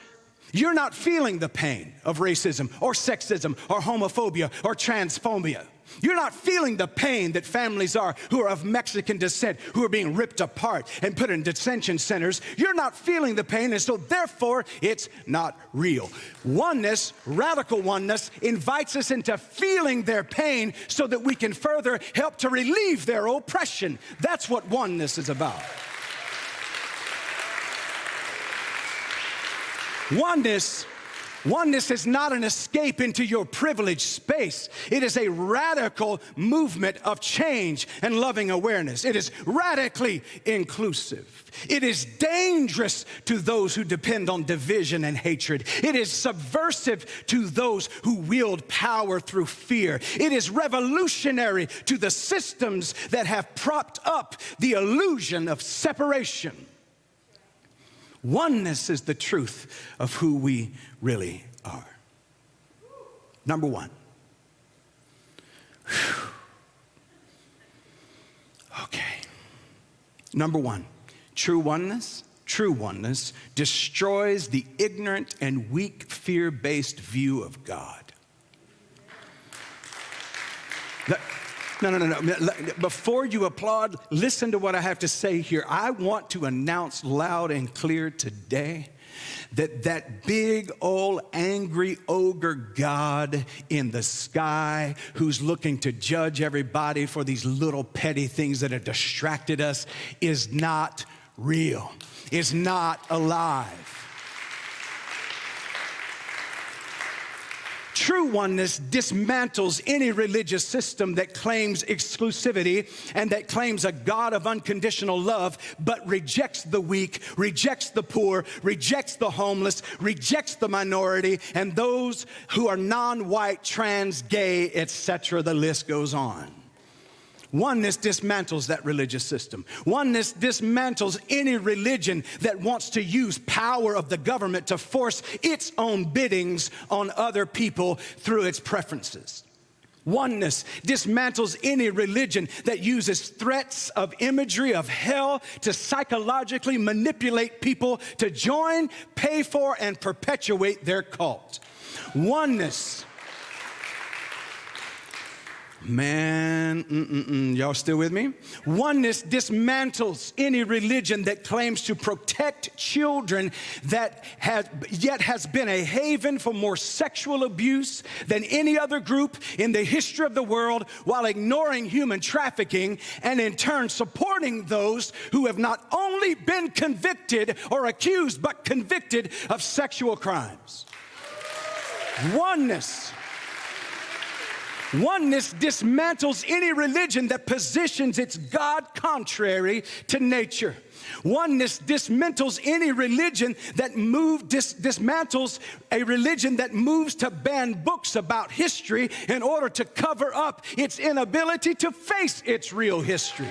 you're not feeling the pain of racism or sexism or homophobia or transphobia. You're not feeling the pain that families are who are of Mexican descent, who are being ripped apart and put in detention centers. You're not feeling the pain, and so therefore it's not real. Oneness, radical oneness, invites us into feeling their pain so that we can further help to relieve their oppression. That's what oneness is about. Oneness is not an escape into your privileged space. It is a radical movement of change and loving awareness. It is radically inclusive. It is dangerous to those who depend on division and hatred. It is subversive to those who wield power through fear. It is revolutionary to the systems that have propped up the illusion of separation. Oneness is the truth of who we really are. Number one. Whew. Okay. Number one, true oneness destroys the ignorant and weak fear-based view of God. No. Before you applaud, listen to what I have to say here. I want to announce loud and clear today that big old angry ogre God in the sky who's looking to judge everybody for these little petty things that have distracted us is not real, is not alive. True oneness dismantles any religious system that claims exclusivity and that claims a God of unconditional love, but rejects the weak, rejects the poor, rejects the homeless, rejects the minority, and those who are non-white, trans, gay, etc. The list goes on. Oneness dismantles that religious system. Oneness dismantles any religion that wants to use power of the government to force its own biddings on other people through its preferences. Oneness dismantles any religion that uses threats of imagery of hell to psychologically manipulate people to join, pay for, and perpetuate their cult. Oneness. Man, y'all still with me? Oneness dismantles any religion that claims to protect children that has been a haven for more sexual abuse than any other group in the history of the world, while ignoring human trafficking and in turn supporting those who have not only been convicted or accused, but convicted of sexual crimes. Oneness dismantles any religion that positions its God contrary to nature. Oneness dismantles any religion that dismantles a religion that moves to ban books about history in order to cover up its inability to face its real history.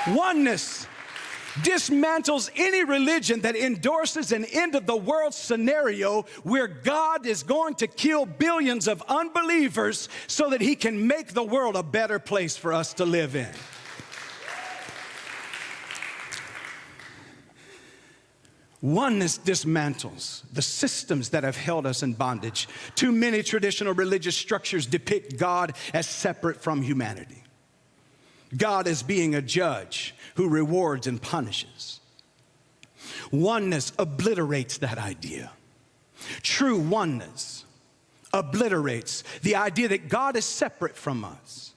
Oneness dismantles any religion that endorses an end-of-the-world scenario where God is going to kill billions of unbelievers so that he can make the world a better place for us to live in. Oneness dismantles the systems that have held us in bondage. Too many traditional religious structures depict God as separate from humanity. God as being a judge who rewards and punishes. Oneness obliterates that idea. True oneness obliterates the idea that God is separate from us.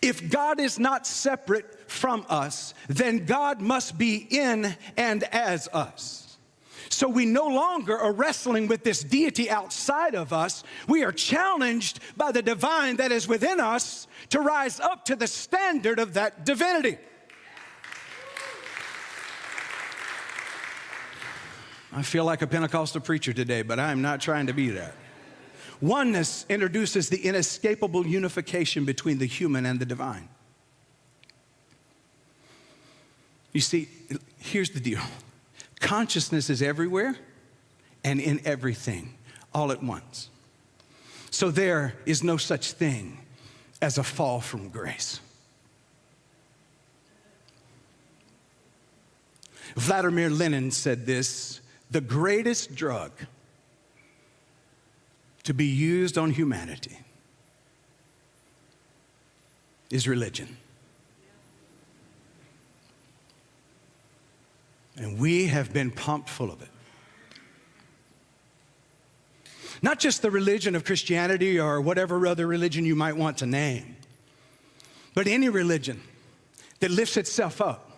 If God is not separate from us, then God must be in and as us. So we no longer are wrestling with this deity outside of us. We are challenged by the divine that is within us to rise up to the standard of that divinity. I feel like a Pentecostal preacher today, but I am not trying to be that. Oneness introduces the inescapable unification between the human and the divine. You see, here's the deal. Consciousness is everywhere and in everything all at once. So there is no such thing as a fall from grace. Vladimir Lenin said this: the greatest drug to be used on humanity is religion. And we have been pumped full of it. Not just the religion of Christianity or whatever other religion you might want to name, but any religion that lifts itself up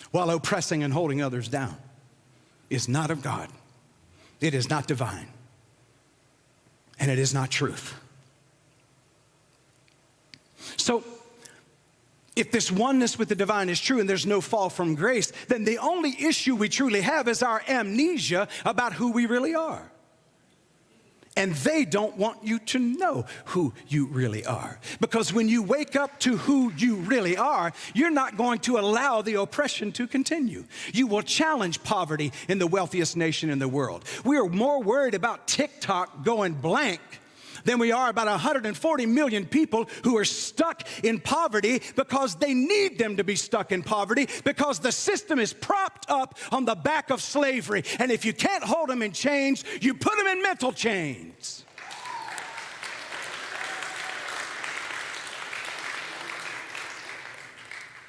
while oppressing and holding others down is not of God. It is not divine. And it is not truth. So, if this oneness with the divine is true and there's no fall from grace, then the only issue we truly have is our amnesia about who we really are. And they don't want you to know who you really are. Because when you wake up to who you really are, you're not going to allow the oppression to continue. You will challenge poverty in the wealthiest nation in the world. We are more worried about TikTok going blank than we are about 140 million people who are stuck in poverty because they need them to be stuck in poverty because the system is propped up on the back of slavery. And if you can't hold them in chains, you put them in mental chains.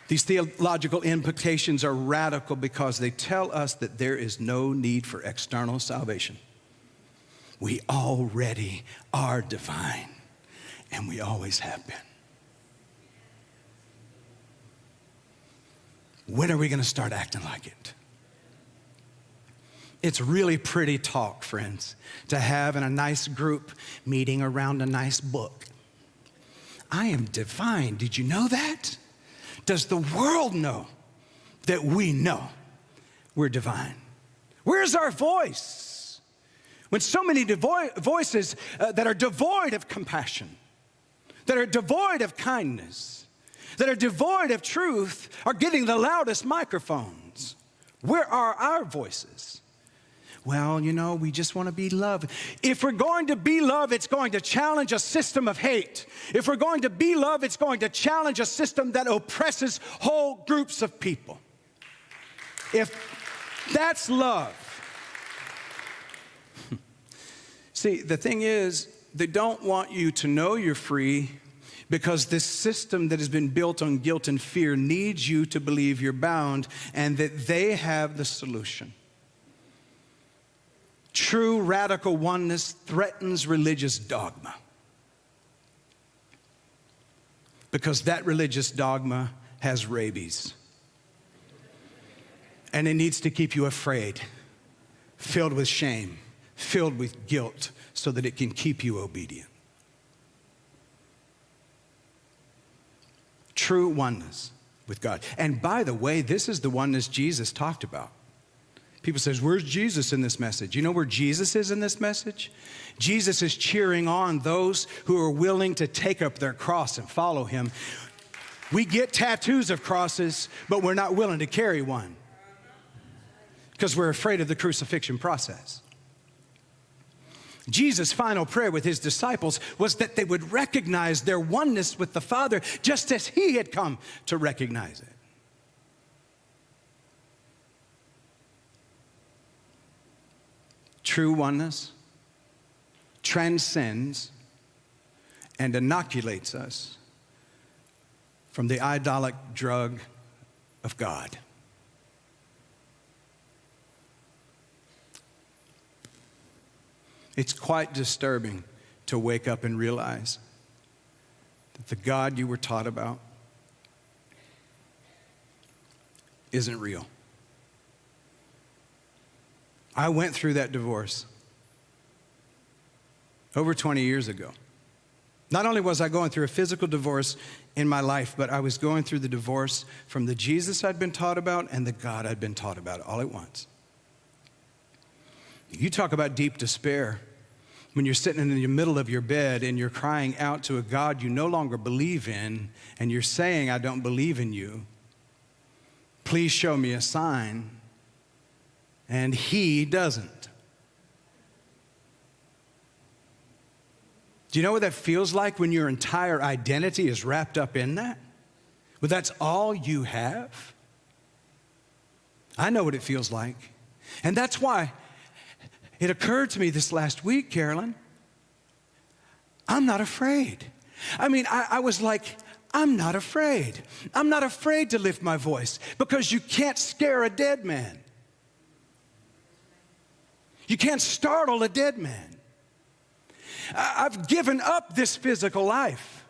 These theological implications are radical because they tell us that there is no need for external salvation. We already are divine, and we always have been. When are we going to start acting like it? It's really pretty talk, friends, to have in a nice group meeting around a nice book. I am divine. Did you know that? Does the world know that we know we're divine? Where's our voice? When so many voices that are devoid of compassion, that are devoid of kindness, that are devoid of truth are getting the loudest microphones, where are our voices? Well, you know, we just want to be loved. If we're going to be love, it's going to challenge a system of hate. If we're going to be love, it's going to challenge a system that oppresses whole groups of people. If that's love. See, the thing is, they don't want you to know you're free because this system that has been built on guilt and fear needs you to believe you're bound and that they have the solution. True radical oneness threatens religious dogma because that religious dogma has rabies. And it needs to keep you afraid, filled with shame, filled with guilt, so that it can keep you obedient. True oneness with God. And by the way, this is the oneness Jesus talked about. People say, where's Jesus in this message? You know where Jesus is in this message? Jesus is cheering on those who are willing to take up their cross and follow him. We get tattoos of crosses, but we're not willing to carry one because we're afraid of the crucifixion process. Jesus' final prayer with his disciples was that they would recognize their oneness with the Father just as he had come to recognize it. True oneness transcends and inoculates us from the idolic drug of God. It's quite disturbing to wake up and realize that the God you were taught about isn't real. I went through that divorce over 20 years ago. Not only was I going through a physical divorce in my life, but I was going through the divorce from the Jesus I'd been taught about and the God I'd been taught about all at once. You talk about deep despair when you're sitting in the middle of your bed and you're crying out to a God you no longer believe in, and you're saying, I don't believe in you. Please show me a sign. And he doesn't. Do you know what that feels like when your entire identity is wrapped up in that? Well, that's all you have. I know what it feels like. And that's why it occurred to me this last week, Carolyn, I'm not afraid. I mean, I was like, I'm not afraid. I'm not afraid to lift my voice because you can't scare a dead man. You can't startle a dead man. I've given up this physical life.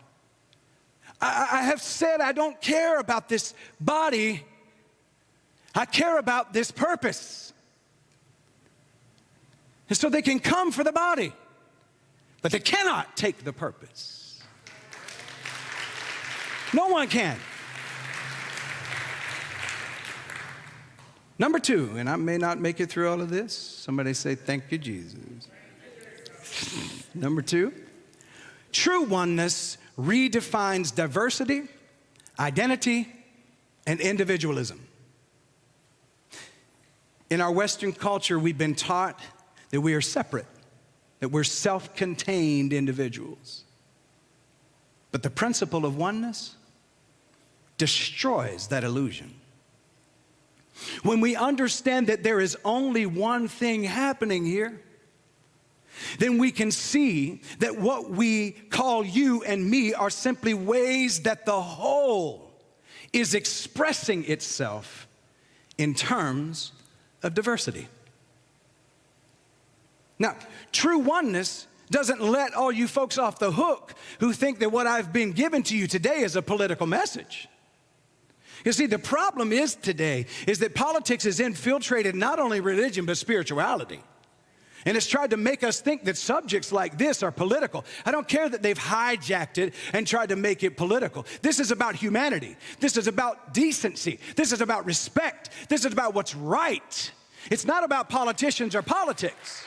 I have said I don't care about this body. I care about this purpose. And so they can come for the body, but they cannot take the purpose. No one can. Number two, and I may not make it through all of this. Somebody say, thank you, Jesus. Number 2, true oneness redefines diversity, identity, and individualism. In our Western culture, we've been taught that we are separate, that we're self-contained individuals. But the principle of oneness destroys that illusion. When we understand that there is only one thing happening here, then we can see that what we call you and me are simply ways that the whole is expressing itself in terms of diversity. Now, true oneness doesn't let all you folks off the hook who think that what I've been given to you today is a political message. You see, the problem is today is that politics has infiltrated not only religion but spirituality. And it's tried to make us think that subjects like this are political. I don't care that they've hijacked it and tried to make it political. This is about humanity. This is about decency. This is about respect. This is about what's right. It's not about politicians or politics.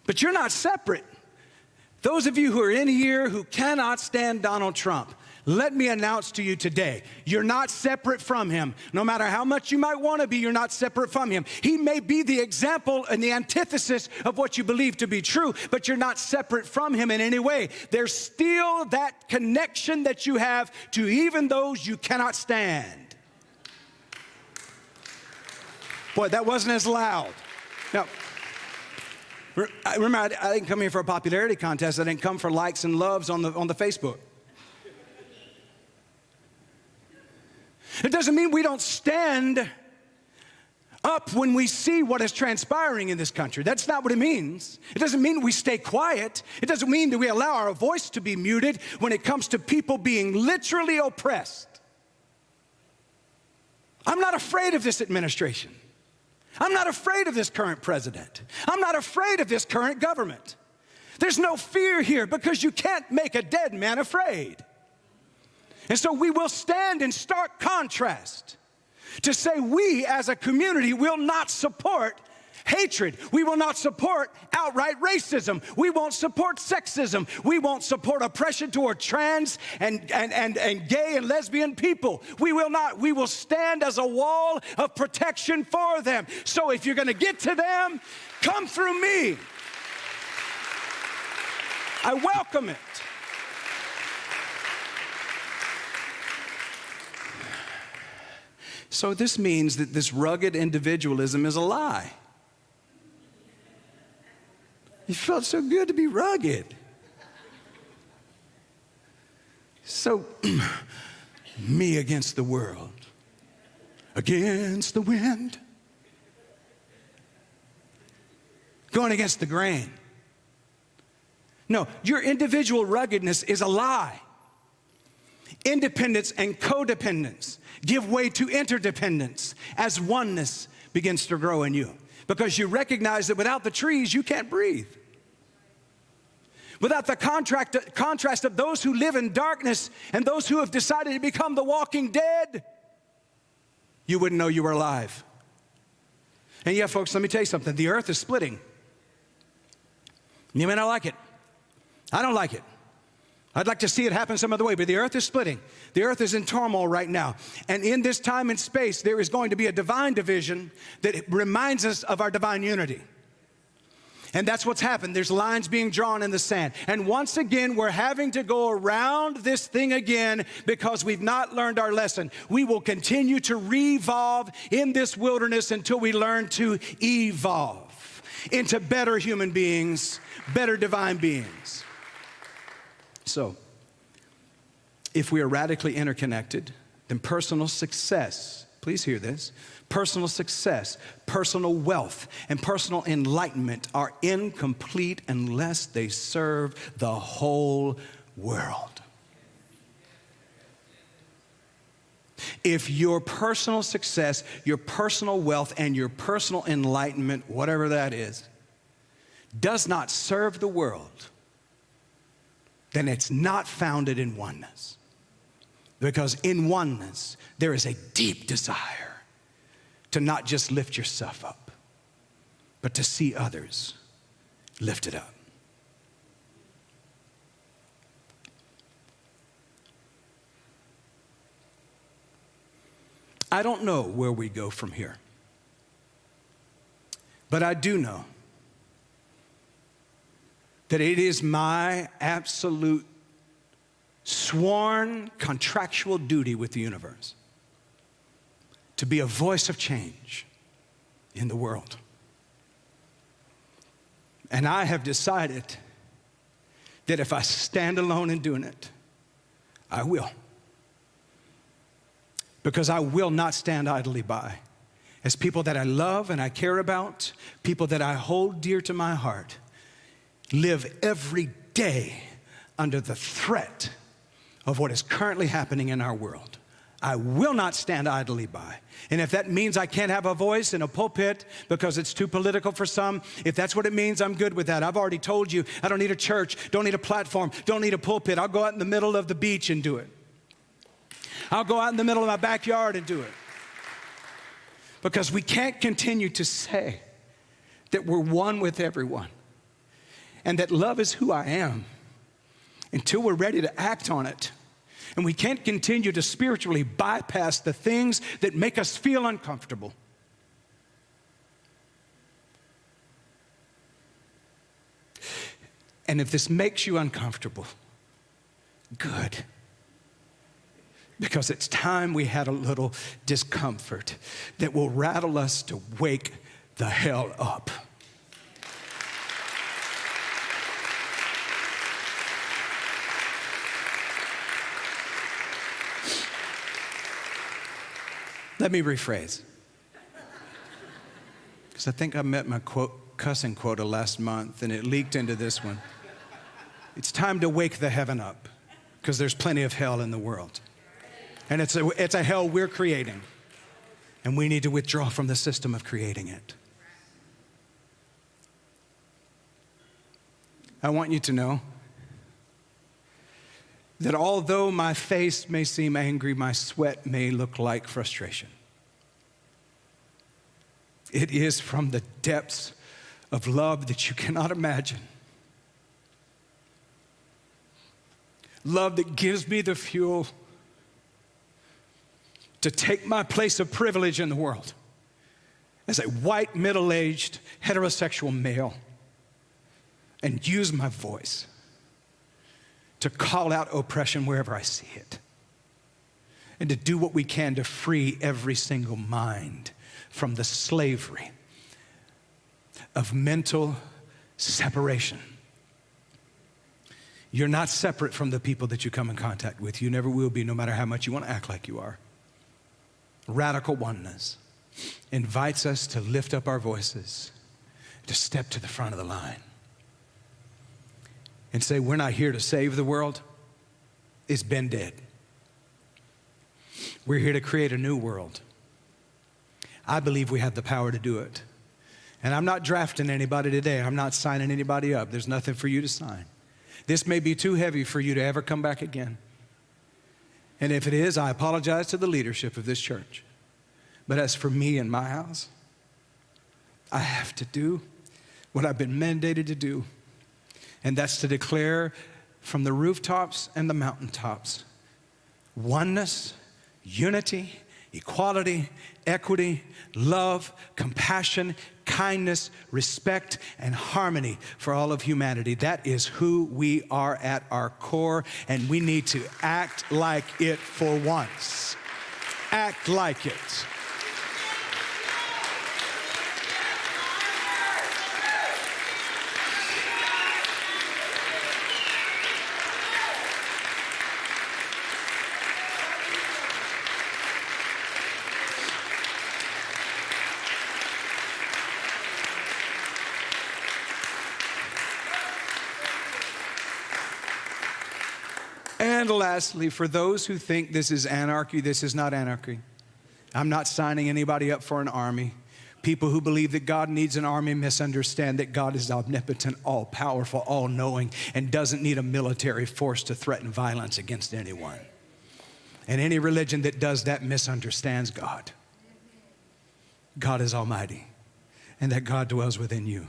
But you're not separate. Those of you who are in here who cannot stand Donald Trump, let me announce to you today, you're not separate from him. No matter how much you might want to be, you're not separate from him. He may be the example and the antithesis of what you believe to be true, but you're not separate from him in any way. There's still that connection that you have to even those you cannot stand. Boy, that wasn't as loud. Now, remember, I didn't come here for a popularity contest. I didn't come for likes and loves on the Facebook. It doesn't mean we don't stand up when we see what is transpiring in this country. That's not what it means. It doesn't mean we stay quiet. It doesn't mean that we allow our voice to be muted when it comes to people being literally oppressed. I'm not afraid of this administration. I'm not afraid of this current president. I'm not afraid of this current government. There's no fear here because you can't make a dead man afraid. And so we will stand in stark contrast to say we as a community will not support hatred. We will not support outright racism. We won't support sexism. We won't support oppression toward trans and gay and lesbian people. We will not. We will stand as a wall of protection for them. So if you're going to get to them, come through me. I welcome it. So this means that this rugged individualism is a lie. It felt so good to be rugged. So, me against the world, against the wind, going against the grain. No, your individual ruggedness is a lie. Independence and codependence give way to interdependence as oneness begins to grow in you. Because you recognize that without the trees, you can't breathe. Without the contrast of those who live in darkness and those who have decided to become the walking dead, you wouldn't know you were alive. And yeah, folks, let me tell you something. The earth is splitting. You may not like it. I don't like it. I'd like to see it happen some other way, but the earth is splitting. The earth is in turmoil right now. And in this time and space, there is going to be a divine division that reminds us of our divine unity. And that's what's happened. There's lines being drawn in the sand. And once again, we're having to go around this thing again because we've not learned our lesson. We will continue to revolve in this wilderness until we learn to evolve into better human beings, better divine beings. So, if we are radically interconnected, then personal success, please hear this, personal success, personal wealth, and personal enlightenment are incomplete unless they serve the whole world. If your personal success, your personal wealth, and your personal enlightenment, whatever that is, does not serve the world, then it's not founded in oneness. Because in oneness, there is a deep desire to not just lift yourself up, but to see others lifted up. I don't know where we go from here, but I do know that it is my absolute sworn contractual duty with the universe to be a voice of change in the world. And I have decided that if I stand alone in doing it, I will. Because I will not stand idly by as people that I love and I care about, people that I hold dear to my heart, live every day under the threat of what is currently happening in our world. I will not stand idly by. And if that means I can't have a voice in a pulpit because it's too political for some, if that's what it means, I'm good with that. I've already told you, I don't need a church, don't need a platform, don't need a pulpit. I'll go out in the middle of the beach and do it. I'll go out in the middle of my backyard and do it. Because we can't continue to say that we're one with everyone and that love is who I am until we're ready to act on it. And we can't continue to spiritually bypass the things that make us feel uncomfortable. And if this makes you uncomfortable, good. Because it's time we had a little discomfort that will rattle us to wake the hell up. Let me rephrase. Because I think I met my cussing quota last month and it leaked into this one. It's time to wake the heaven up because there's plenty of hell in the world. And it's a hell we're creating. And we need to withdraw from the system of creating it. I want you to know that although my face may seem angry, my sweat may look like frustration. It is from the depths of love that you cannot imagine. Love that gives me the fuel to take my place of privilege in the world as a white, middle-aged, heterosexual male and use my voice to call out oppression wherever I see it, and to do what we can to free every single mind from the slavery of mental separation. You're not separate from the people that you come in contact with. You never will be, no matter how much you want to act like you are. Radical oneness invites us to lift up our voices, to step to the front of the line and say, we're not here to save the world. It's been dead. We're here to create a new world. I believe we have the power to do it. And I'm not drafting anybody today. I'm not signing anybody up. There's nothing for you to sign. This may be too heavy for you to ever come back again. And if it is, I apologize to the leadership of this church. But as for me and my house, I have to do what I've been mandated to do. And that's to declare from the rooftops and the mountaintops oneness, unity, equality, equity, love, compassion, kindness, respect, and harmony for all of humanity. That is who we are at our core, and we need to act like it for once. Act like it. And lastly, for those who think this is anarchy, this is not anarchy. I'm not signing anybody up for an army. People who believe that God needs an army misunderstand that God is omnipotent, all-powerful, all-knowing, and doesn't need a military force to threaten violence against anyone. And any religion that does that misunderstands God. God is almighty and that God dwells within you.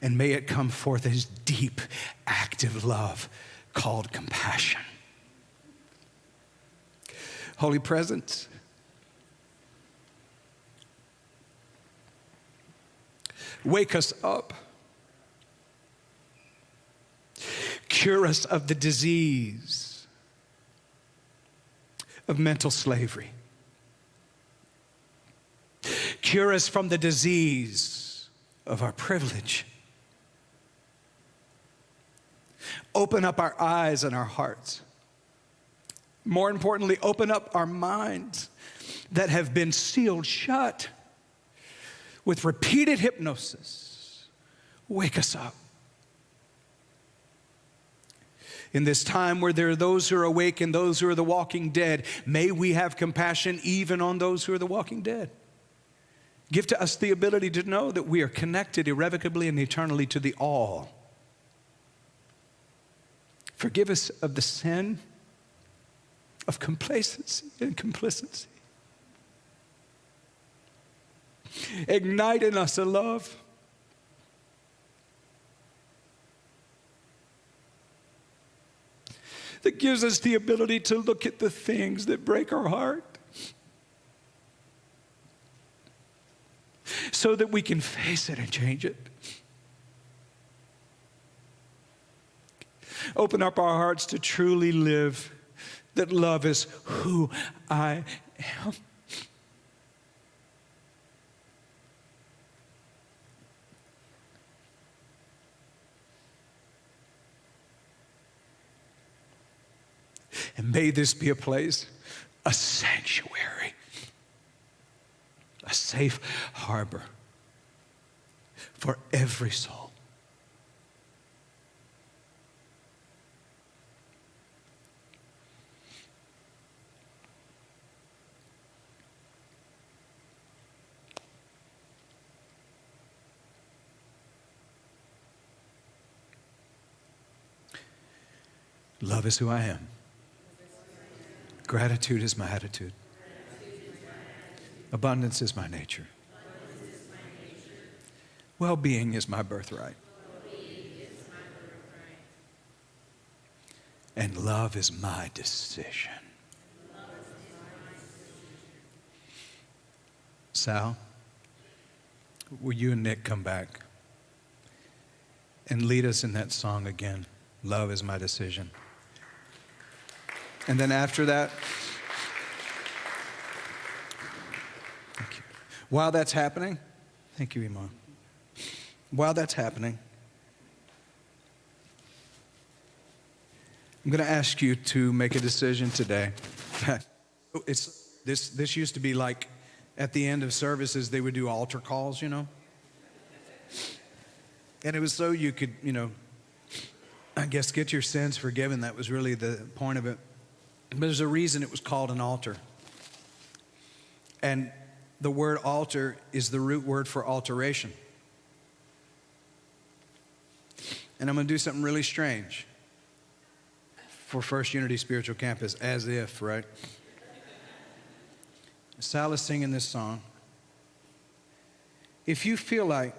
And may it come forth as deep, active love called compassion. Holy presence, wake us up. Cure us of the disease of mental slavery. Cure us from the disease of our privilege. Open up our eyes and our hearts. More importantly, open up our minds that have been sealed shut with repeated hypnosis. Wake us up. In this time where there are those who are awake and those who are the walking dead, may we have compassion even on those who are the walking dead. Give to us the ability to know that we are connected irrevocably and eternally to the all. Forgive us of the sin of complacency and complicity. Ignite in us a love that gives us the ability to look at the things that break our heart so that we can face it and change it. Open up our hearts to truly live that love is who I am. And may this be a place, a sanctuary, a safe harbor for every soul. Love is who I am. Gratitude is my attitude. Abundance is my nature. Well-being is my birthright. And love is my decision. Sal, will you and Nick come back and lead us in that song again? Love is my decision. And then after that, thank you. While that's happening, thank you, Iman. While that's happening, I'm going to ask you to make a decision today. This used to be like at the end of services, they would do altar calls, you know. And it was so you could, I guess get your sins forgiven. That was really the point of it. But there's a reason it was called an altar. And the word altar is the root word for alteration. And I'm going to do something really strange for First Unity Spiritual Campus, as if, right? Sal is singing this song. If you feel like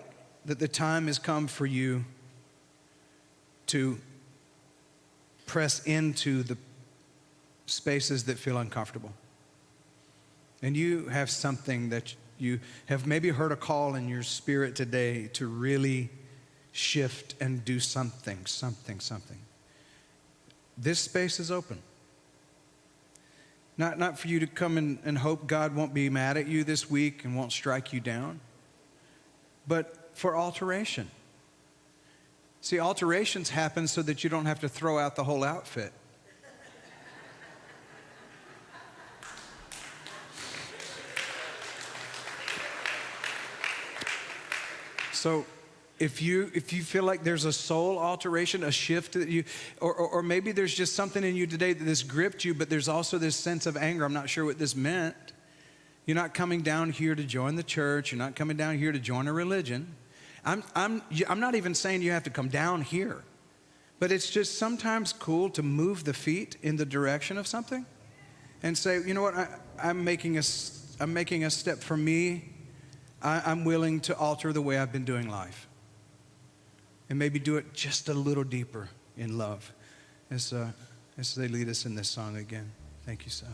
that the time has come for you to press into the spaces that feel uncomfortable, and you have something that you have maybe heard a call in your spirit today to really shift and do something. This space is open. Not for you to come and hope God won't be mad at you this week and won't strike you down, but for alteration. See, alterations happen so that you don't have to throw out the whole outfit. So if you feel like there's a soul alteration, a shift that you, or maybe there's just something in you today that has gripped you, but there's also this sense of anger. I'm not sure what this meant. You're not coming down here to join the church. You're not coming down here to join a religion. I'm not even saying you have to come down here, but it's just sometimes cool to move the feet in the direction of something and say, you know what, I'm making a step for me I'm willing to alter the way I've been doing life. And maybe do it just a little deeper in love as they lead us in this song again. Thank you, Sal.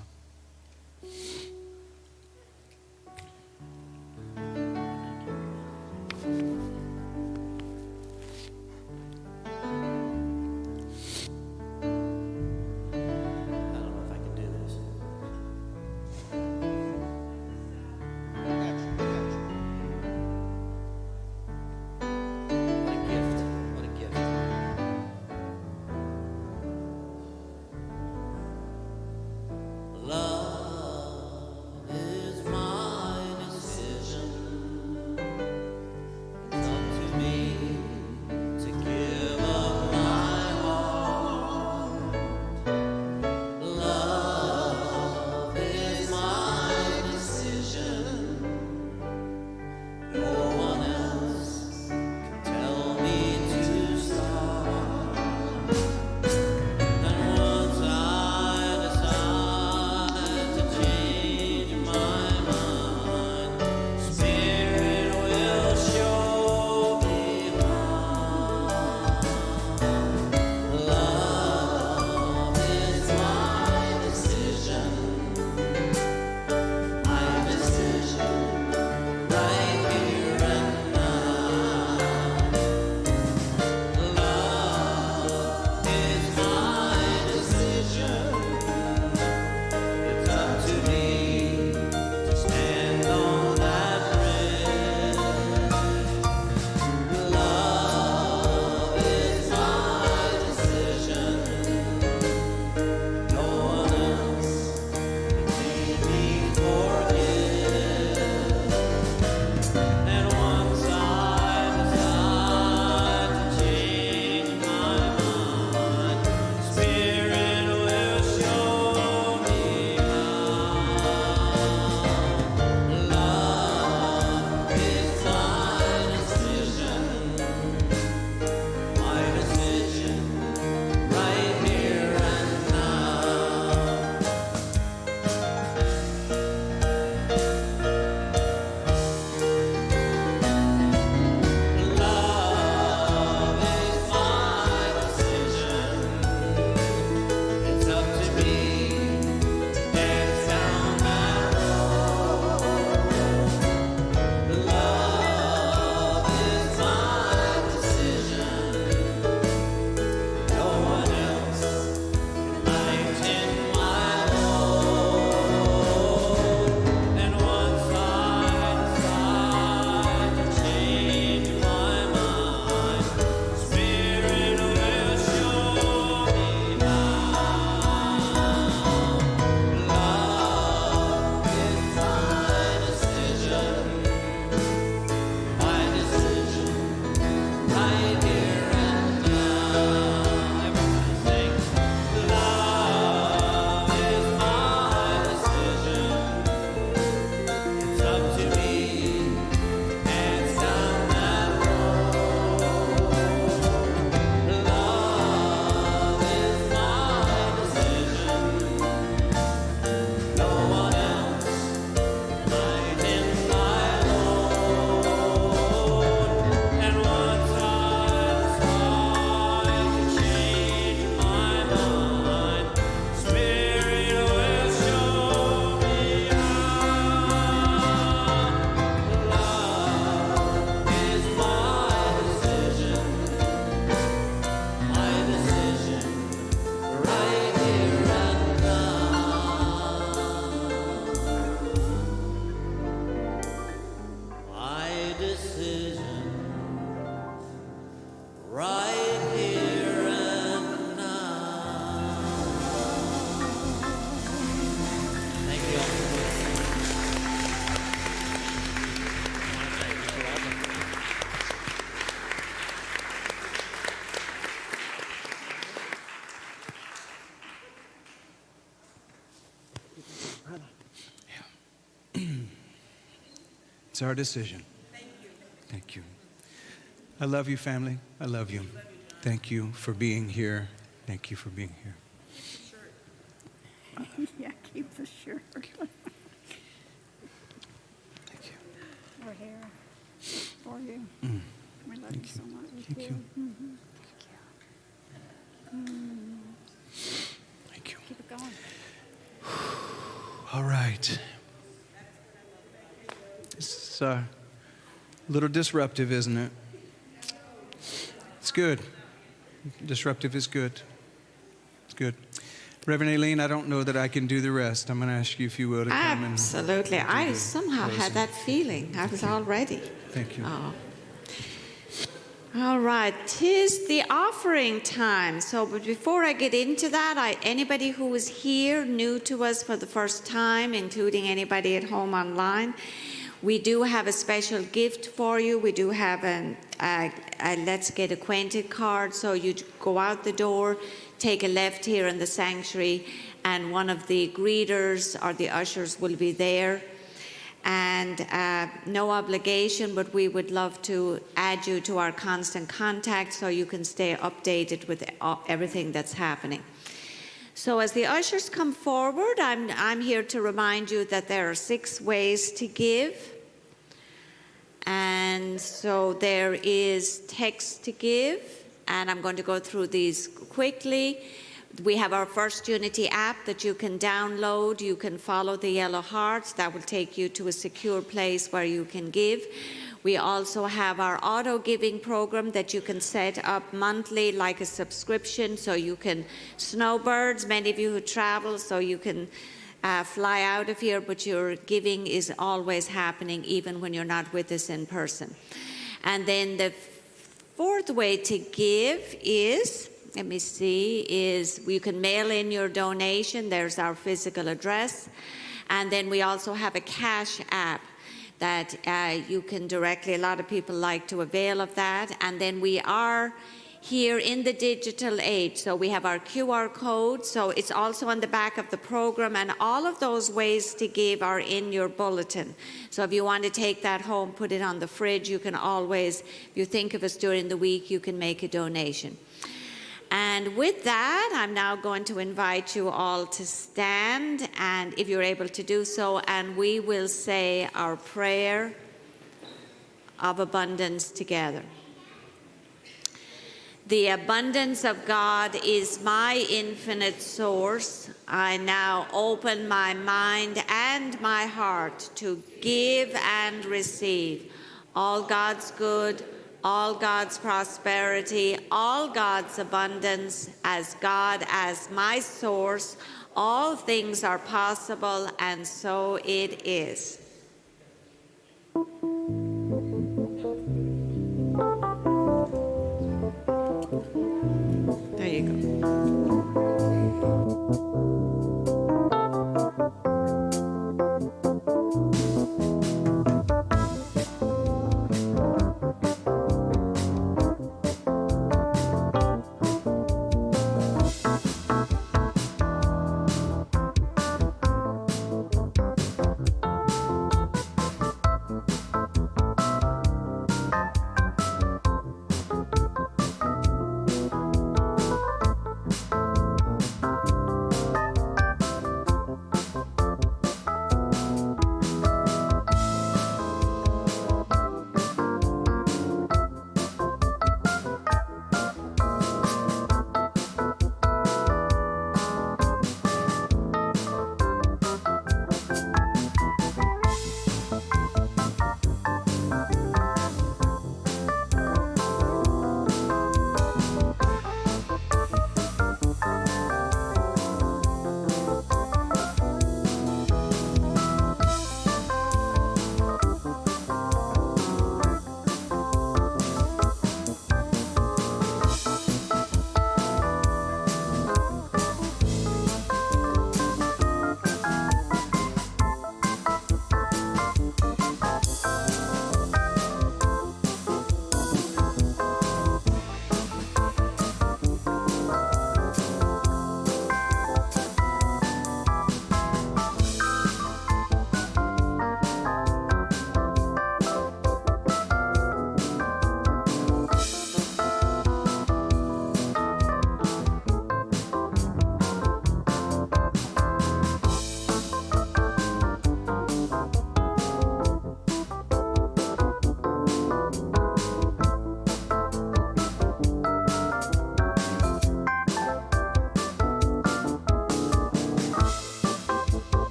It's our decision. Thank you. Thank you. I love you, family. I love you. Thank you for being here. Thank you for being here. Yeah, keep the shirt. Thank you. Or hair. you so much. Thank you. Thank you. Keep it going. All right. It's a little disruptive, isn't it? It's good. Disruptive is good. It's good. Reverend Aileen, I don't know that I can do the rest. I'm going to ask you if you will to come and... Absolutely. I somehow had that feeling. I was all ready. Thank you. Oh. All right, 'tis the offering time. So, but before I get into that, anybody who is here new to us for the first time, including anybody at home online, we do have a special gift for you. We do have a Let's Get Acquainted card. So you go out the door, take a left here in the sanctuary, and one of the greeters or the ushers will be there. And no obligation, but we would love to add you to our constant contact so you can stay updated with everything that's happening. So as the ushers come forward, I'm here to remind you that there are 6 ways to give. And so there is text to give, and I'm going to go through these quickly. We have our First Unity app that you can download. You can follow the yellow hearts. That will take you to a secure place where you can give. We also have our auto giving program that you can set up monthly like a subscription, so you can snowbirds, many of you who travel, so you can fly out of here, but your giving is always happening even when you're not with us in person. And then the 4th way to give is, let me see, is you can mail in your donation. There's our physical address. And then we also have a cash app that you can directly, a lot of people like to avail of that. And then we are here in the digital age. So we have our QR code. So it's also on the back of the program. And all of those ways to give are in your bulletin. So if you want to take that home, put it on the fridge, you can always, if you think of us during the week, you can make a donation. And with that, I'm now going to invite you all to stand, and if you're able to do so, and we will say our prayer of abundance together. The abundance of God is my infinite source. I now open my mind and my heart to give and receive all God's good, all God's prosperity, all God's abundance, as God as my source. All things are possible, and so it is. There you go.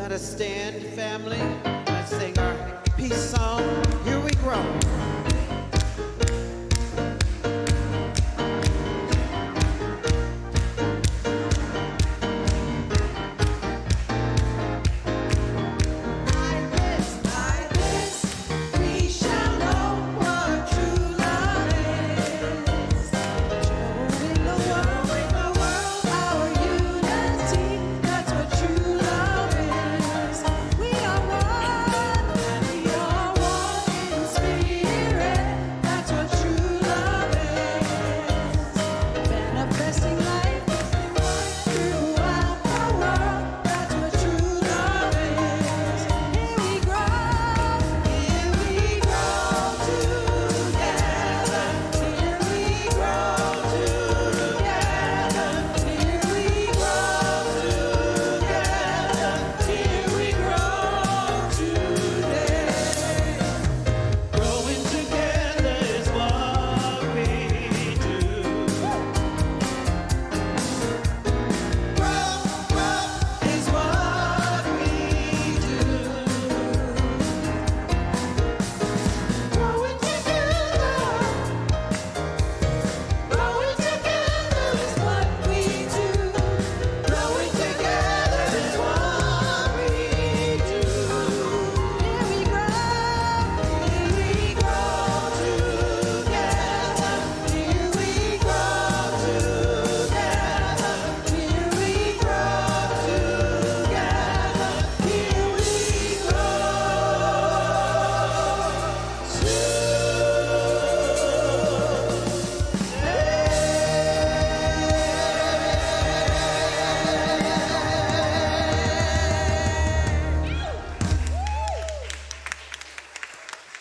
Let us stand, family. Let's sing our peace song. Here we grow.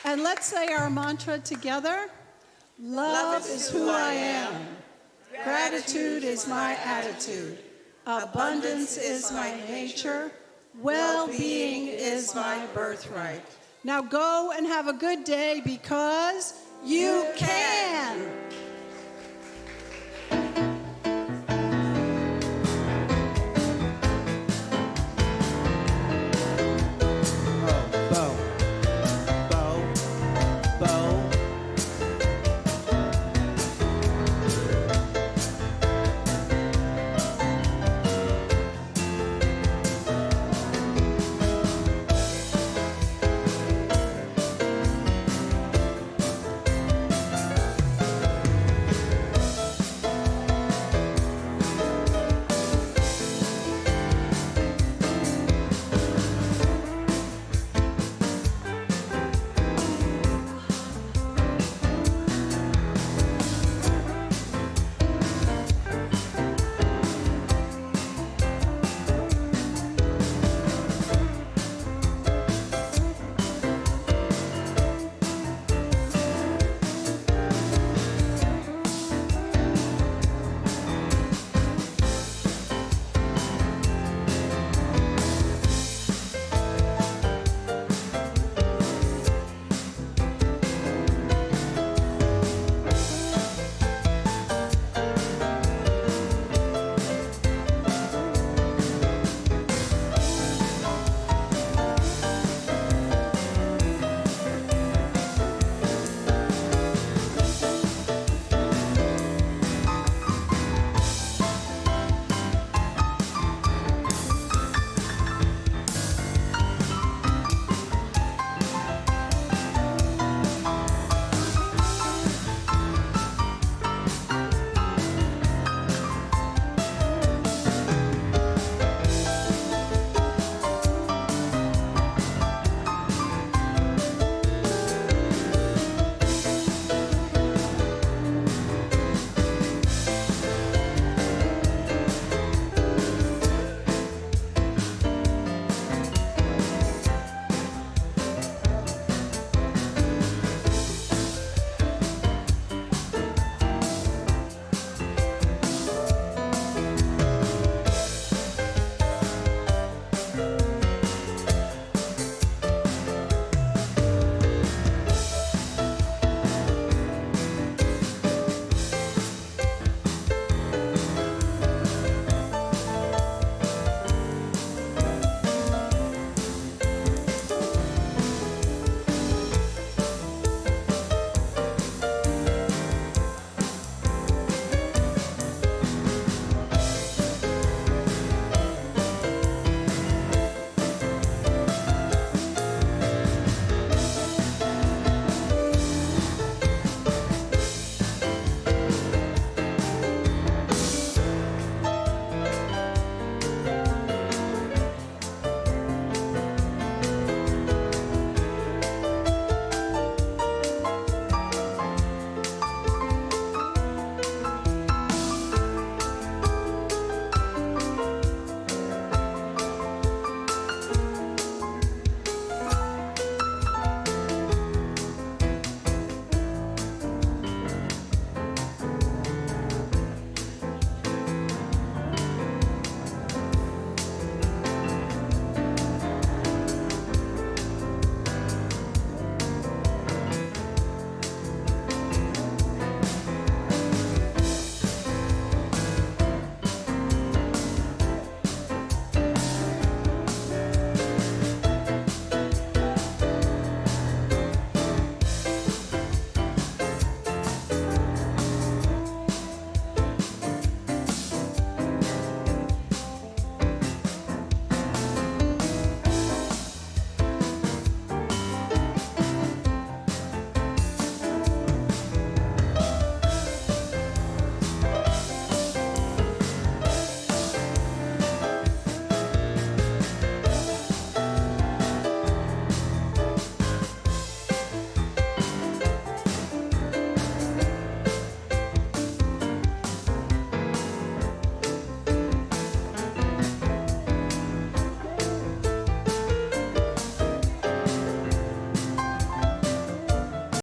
And let's say our mantra together. Love is who I am. Gratitude is my attitude. Abundance is my nature. Well-being is my birthright. Now go and have a good day because you can.